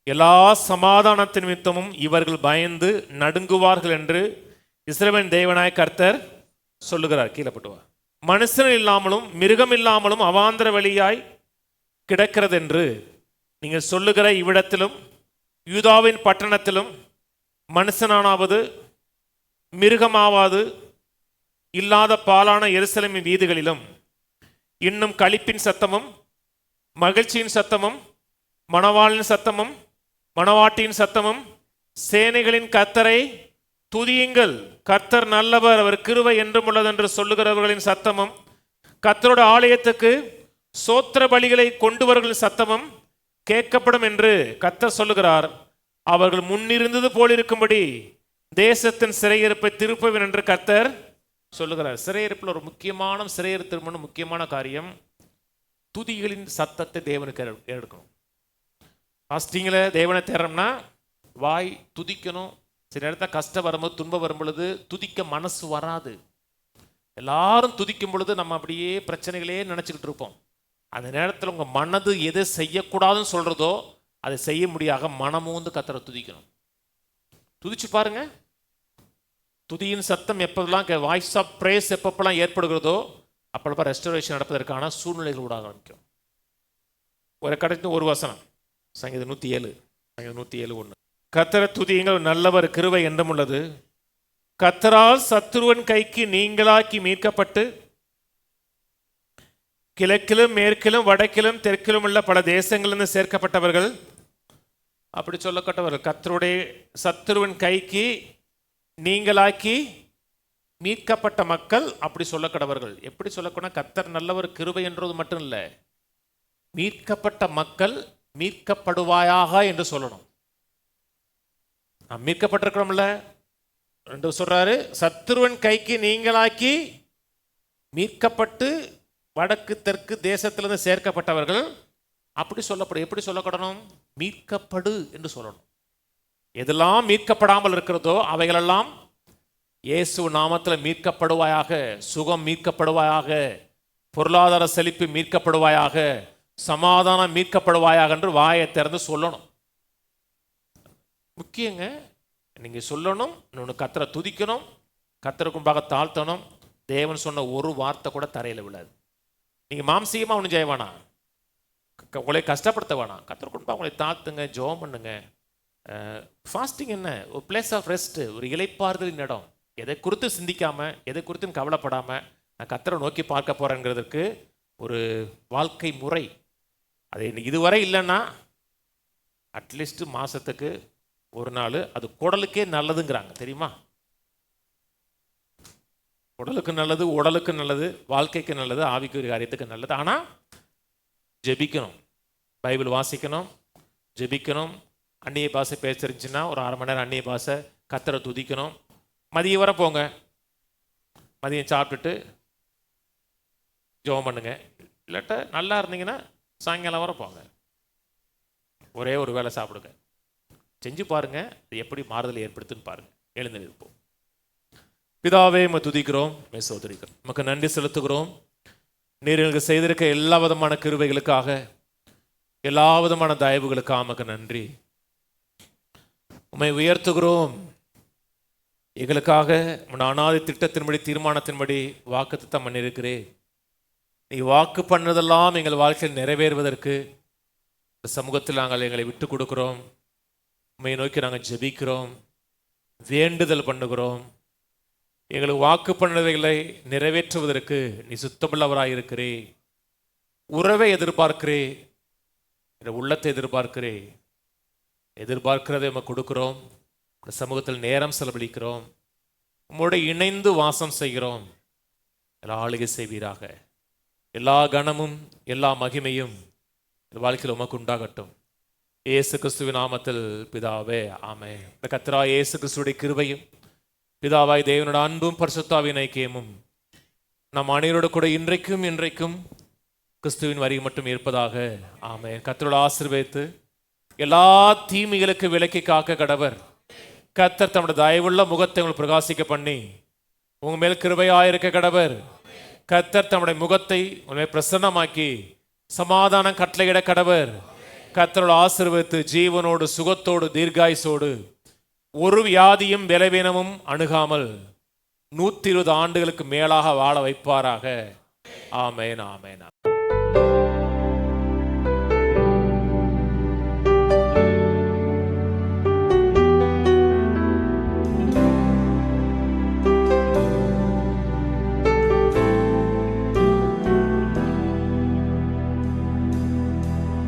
எல்லா சமாதானத்தின் நிமித்தமும் இவர்கள் பயந்து நடுங்குவார்கள் என்று இஸ்ரவேலின் தேவனாய் கர்த்தர் சொல்லுகிறார். கீழே போட்டுவார். மனுஷன் இல்லாமலும் மிருகம் இல்லாமலும் அவாந்தர வழியாய் கிடக்கிறது என்று நீங்கள் சொல்லுகிற இவ்விடத்திலும் யூதாவின் பட்டணத்திலும் மனுஷனானாவது மிருகமாவது இல்லாத பாலான எருசலேமின் வீதிகளிலும் இன்னும் களிப்பின் சத்தமும் மகிழ்ச்சியின் சத்தமும் மணவாளின் சத்தமும் மணவாட்டியின் சத்தமும் சேனைகளின் கர்த்தரை துதியுங்கள், கர்த்தர் நல்லவர், அவர் கிருபை என்றும் உள்ளது என்று சொல்லுகிறவர்களின் சத்தமும் கர்த்தரோட ஆலயத்துக்கு சோத்திர பலிகளை கொண்டு வருகிற சத்தமும் கேட்கப்படும் என்று கர்த்தர் சொல்லுகிறார். அவர்கள் முன்னிருந்தது போல் இருக்கும்படி தேசத்தின் சிறையிருப்பை திருப்புவேன் என்று கர்த்தர் சொல்லுகிறார். சிறையிருப்பில் ஒரு முக்கியமான சிறையிருப்பு முக்கியமான காரியம் துதிகளின் சத்தத்தை தேவனுக்கு எடுக்கணும். ஃபாஸ்டிங்கில் தேவனை தேடுறோம்னா வாய் துதிக்கணும். சில நேரத்தில் கஷ்டம் வரும்போது துன்பம் வரும் பொழுது துதிக்க மனசு வராது. எல்லாரும் துதிக்கும் பொழுது நம்ம அப்படியே பிரச்சனைகளே நினச்சிக்கிட்டு இருப்போம். அந்த நேரத்தில் உங்கள் மனது எதை செய்யக்கூடாதுன்னு சொல்கிறதோ அதை செய்ய முடியாத மனமூந்து கர்த்தரை துதிக்கணும். துதிச்சு பாருங்க. துதியின் சத்தம் எப்போதெல்லாம் வாய்ஸ் ஆஃப் பிரேஸ் எப்பப்பெல்லாம் ஏற்படுகிறதோ அப்பப்போ ரெஸ்டரேஷன் நடப்பதற்கான சூழ்நிலைகள் கூட ஆரம்பிக்கும். ஒரு கடைசி ஒரு வசனம், சங்கீதம் 107, சங்கீதம் 107:1. கர்த்தரை துதியுங்கள், நல்லவர், கிருபை என்றும் உள்ளது. கர்த்தரால் சத்துருவன் கைக்கு நீங்களாக்கி மீட்கப்பட்டு கிழக்கிலும் மேற்கிலும் வடக்கிலும் தெற்கிலும் உள்ள பல தேசங்களிலிருந்து சேர்க்கப்பட்டவர்கள், அப்படி சொல்லப்பட்டவர்கள். கர்த்தருடைய சத்துருவன் கைக்கு நீங்களாக்கி மீட்கப்பட்ட மக்கள், அப்படி சொல்லக்கடவர்கள். எப்படி சொல்லக்கூடாது? கர்த்தர் நல்லவர், கிருபை என்றது மட்டும் இல்லை, மீட்கப்பட்ட மக்கள் மீட்கப்படுவாயாக என்று சொல்லணும். நாம் மீட்கப்பட்டிருக்கிறோம்ல என்று சொல்றாரு. சத்துருவன் கைக்கு நீங்களாக்கி மீட்கப்பட்டு வடக்கு தெற்கு தேசத்திலிருந்து சேர்க்கப்பட்டவர்கள், அப்படி சொல்லப்படும். எப்படி சொல்லப்படணும்? மீட்கப்படு என்று சொல்லணும். எதெல்லாம் மீட்கப்படாமல் இருக்கிறதோ அவைகளெல்லாம் இயேசு நாமத்தில் மீட்கப்படுவாயாக. சுகம் மீட்கப்படுவாயாக, பொருளாதார செழிப்பு மீட்கப்படுவாயாக, சமாதானம் மீட்கப்படுவாயாக என்று வாயை திறந்து சொல்லணும். முக்கியங்க, நீங்க சொல்லணும். இன்னொன்று, கர்த்தரை துதிக்கணும், கர்த்தருக்கு முன்பாக தாழ்த்தணும். தேவன் சொன்ன ஒரு வார்த்தை கூட தரையில் விழாது. நீங்க மாம்சீகமாக ஒன்றும் செய்ய வேணாம், உங்களை கஷ்டப்படுத்த வேணாம். கர்த்தருக்கு முன்பாக உங்களை தாழ்த்துங்க, ஜெபம் பண்ணுங்க. ஃபாஸ்டிங் என்ன? ஒரு பிளேஸ் ஆஃப் ரெஸ்ட், ஒரு இளைப்பாறுதலின் இடம். எதை குறித்து சிந்திக்காம, எதை குறித்தும் கவலைப்படாம, நான் கர்த்தரை நோக்கி பார்க்க போறேங்கிறதுக்கு ஒரு வாழ்க்கை முறை. அது இதுவரை இல்லைன்னா அட்லீஸ்ட் மாசத்துக்கு ஒரு நாள், அது குடலுக்கே நல்லதுங்கிறாங்க, தெரியுமா? உடலுக்கு நல்லது, உடலுக்கு நல்லது, வாழ்க்கைக்கு நல்லது, ஆவிக்குரிய காரியத்துக்கு நல்லது. ஆனால் ஜெபிக்கணும், பைபிள் வாசிக்கணும், ஜெபிக்கணும். அந்நிய பாஷை பேச தெரிஞ்சுன்னா ஒரு 1/2 மணி நேரம் அந்நிய பாஷை, கர்த்தரை துதிக்கணும். மதியம் வர போங்க, மதியம் சாப்பிட்டுட்டு ஜெபம் பண்ணுங்க. இல்லாட்ட நல்லா இருந்தீங்கன்னா சாயங்காலம் வர போங்க, ஒரே ஒரு வேளை சாப்பிடுங்க. செஞ்சு பாருங்க, அது எப்படி மாறுதலை ஏற்படுத்துன்னு பாருங்க. எழுந்து இருப்போம். பிதாவே, உம்மை துதிக்கிறோம், உம்மை ஸ்தோத்திரிக்கிறோம், உமக்கு நன்றி செலுத்துகிறோம். நீர் எங்களுக்கு செய்திருக்க எல்லா விதமான கிருபைகளுக்காக, எல்லா விதமான தயவுகளுக்காக உமக்கு நன்றி. உம்மை உயர்த்துகிறோம். எங்களுக்காக உன் அநாதி திட்டத்தின்படி, தீர்மானத்தின்படி வாக்குத்தத்தம் பண்ணியிருக்கிறேன். நீ வாக்கு பண்ணதெல்லாம் எங்கள் வாழ்க்கையில் நிறைவேறுவதற்கு இந்த சமூகத்தில் நாங்கள் எங்களை விட்டு கொடுக்கிறோம். உம்மை நோக்கி நாங்கள் ஜெபிக்கிறோம், வேண்டுதல் பண்ணுகிறோம். எங்களுக்கு வாக்கு பண்ணவைகளை நிறைவேற்றுவதற்கு நீ சுத்தமுள்ளவராக இருக்கிறே. உறவை எதிர்பார்க்கிறே, உள்ளத்தை எதிர்பார்க்கிறே. எதிர்பார்க்கிறதை நம்ம கொடுக்கிறோம். இந்த சமூகத்தில் நேரம் செலவழிக்கிறோம், உம்மோடு இணைந்து வாசம் செய்கிறோம். எல்லா ஆளுகை செய்வீராக. எல்லா கணமும் எல்லா மகிமையும் வாழ்க்கையில் உமக்கு உண்டாகட்டும். இயேசு கிறிஸ்துவின் நாமத்தில் பிதாவே, ஆமென். இந்த கர்த்தராகிய இயேசு கிறிஸ்துவின் கிருபையும், பிதாவாய் தேவனோட அன்பும், பரிசுத்தாவின் ஐக்கியமும் நம் அனைவரோடு கூட இன்றைக்கும் என்றைக்கும் கிறிஸ்துவின் வரி மட்டும் இருப்பதாக. ஆமென். கர்த்தரோட ஆசீர்வதித்து எல்லா தீமைகளுக்கு விலக்கி காக்க கடவர். கர்த்தர் தம்முடைய தயவுள்ள முகத்தை உங்களுக்கு பிரகாசிக்க பண்ணி உங்க மேல் கிருபையாயிருக்க கடவர். கர்த்தர் தம்முடைய முகத்தை உங்களை பிரசன்னமாக்கி சமாதானம் கட்டளையிட கடவர். கர்த்தரோட ஆசீர்வதித்து ஜீவனோடு, சுகத்தோடு, தீர்காயுசோடு, ஒரு வியாதியும் பலவீனமும் அணுகாமல் 120 ஆண்டுகளுக்கு மேலாக வாழ வைப்பாராக. ஆமென், ஆமென்.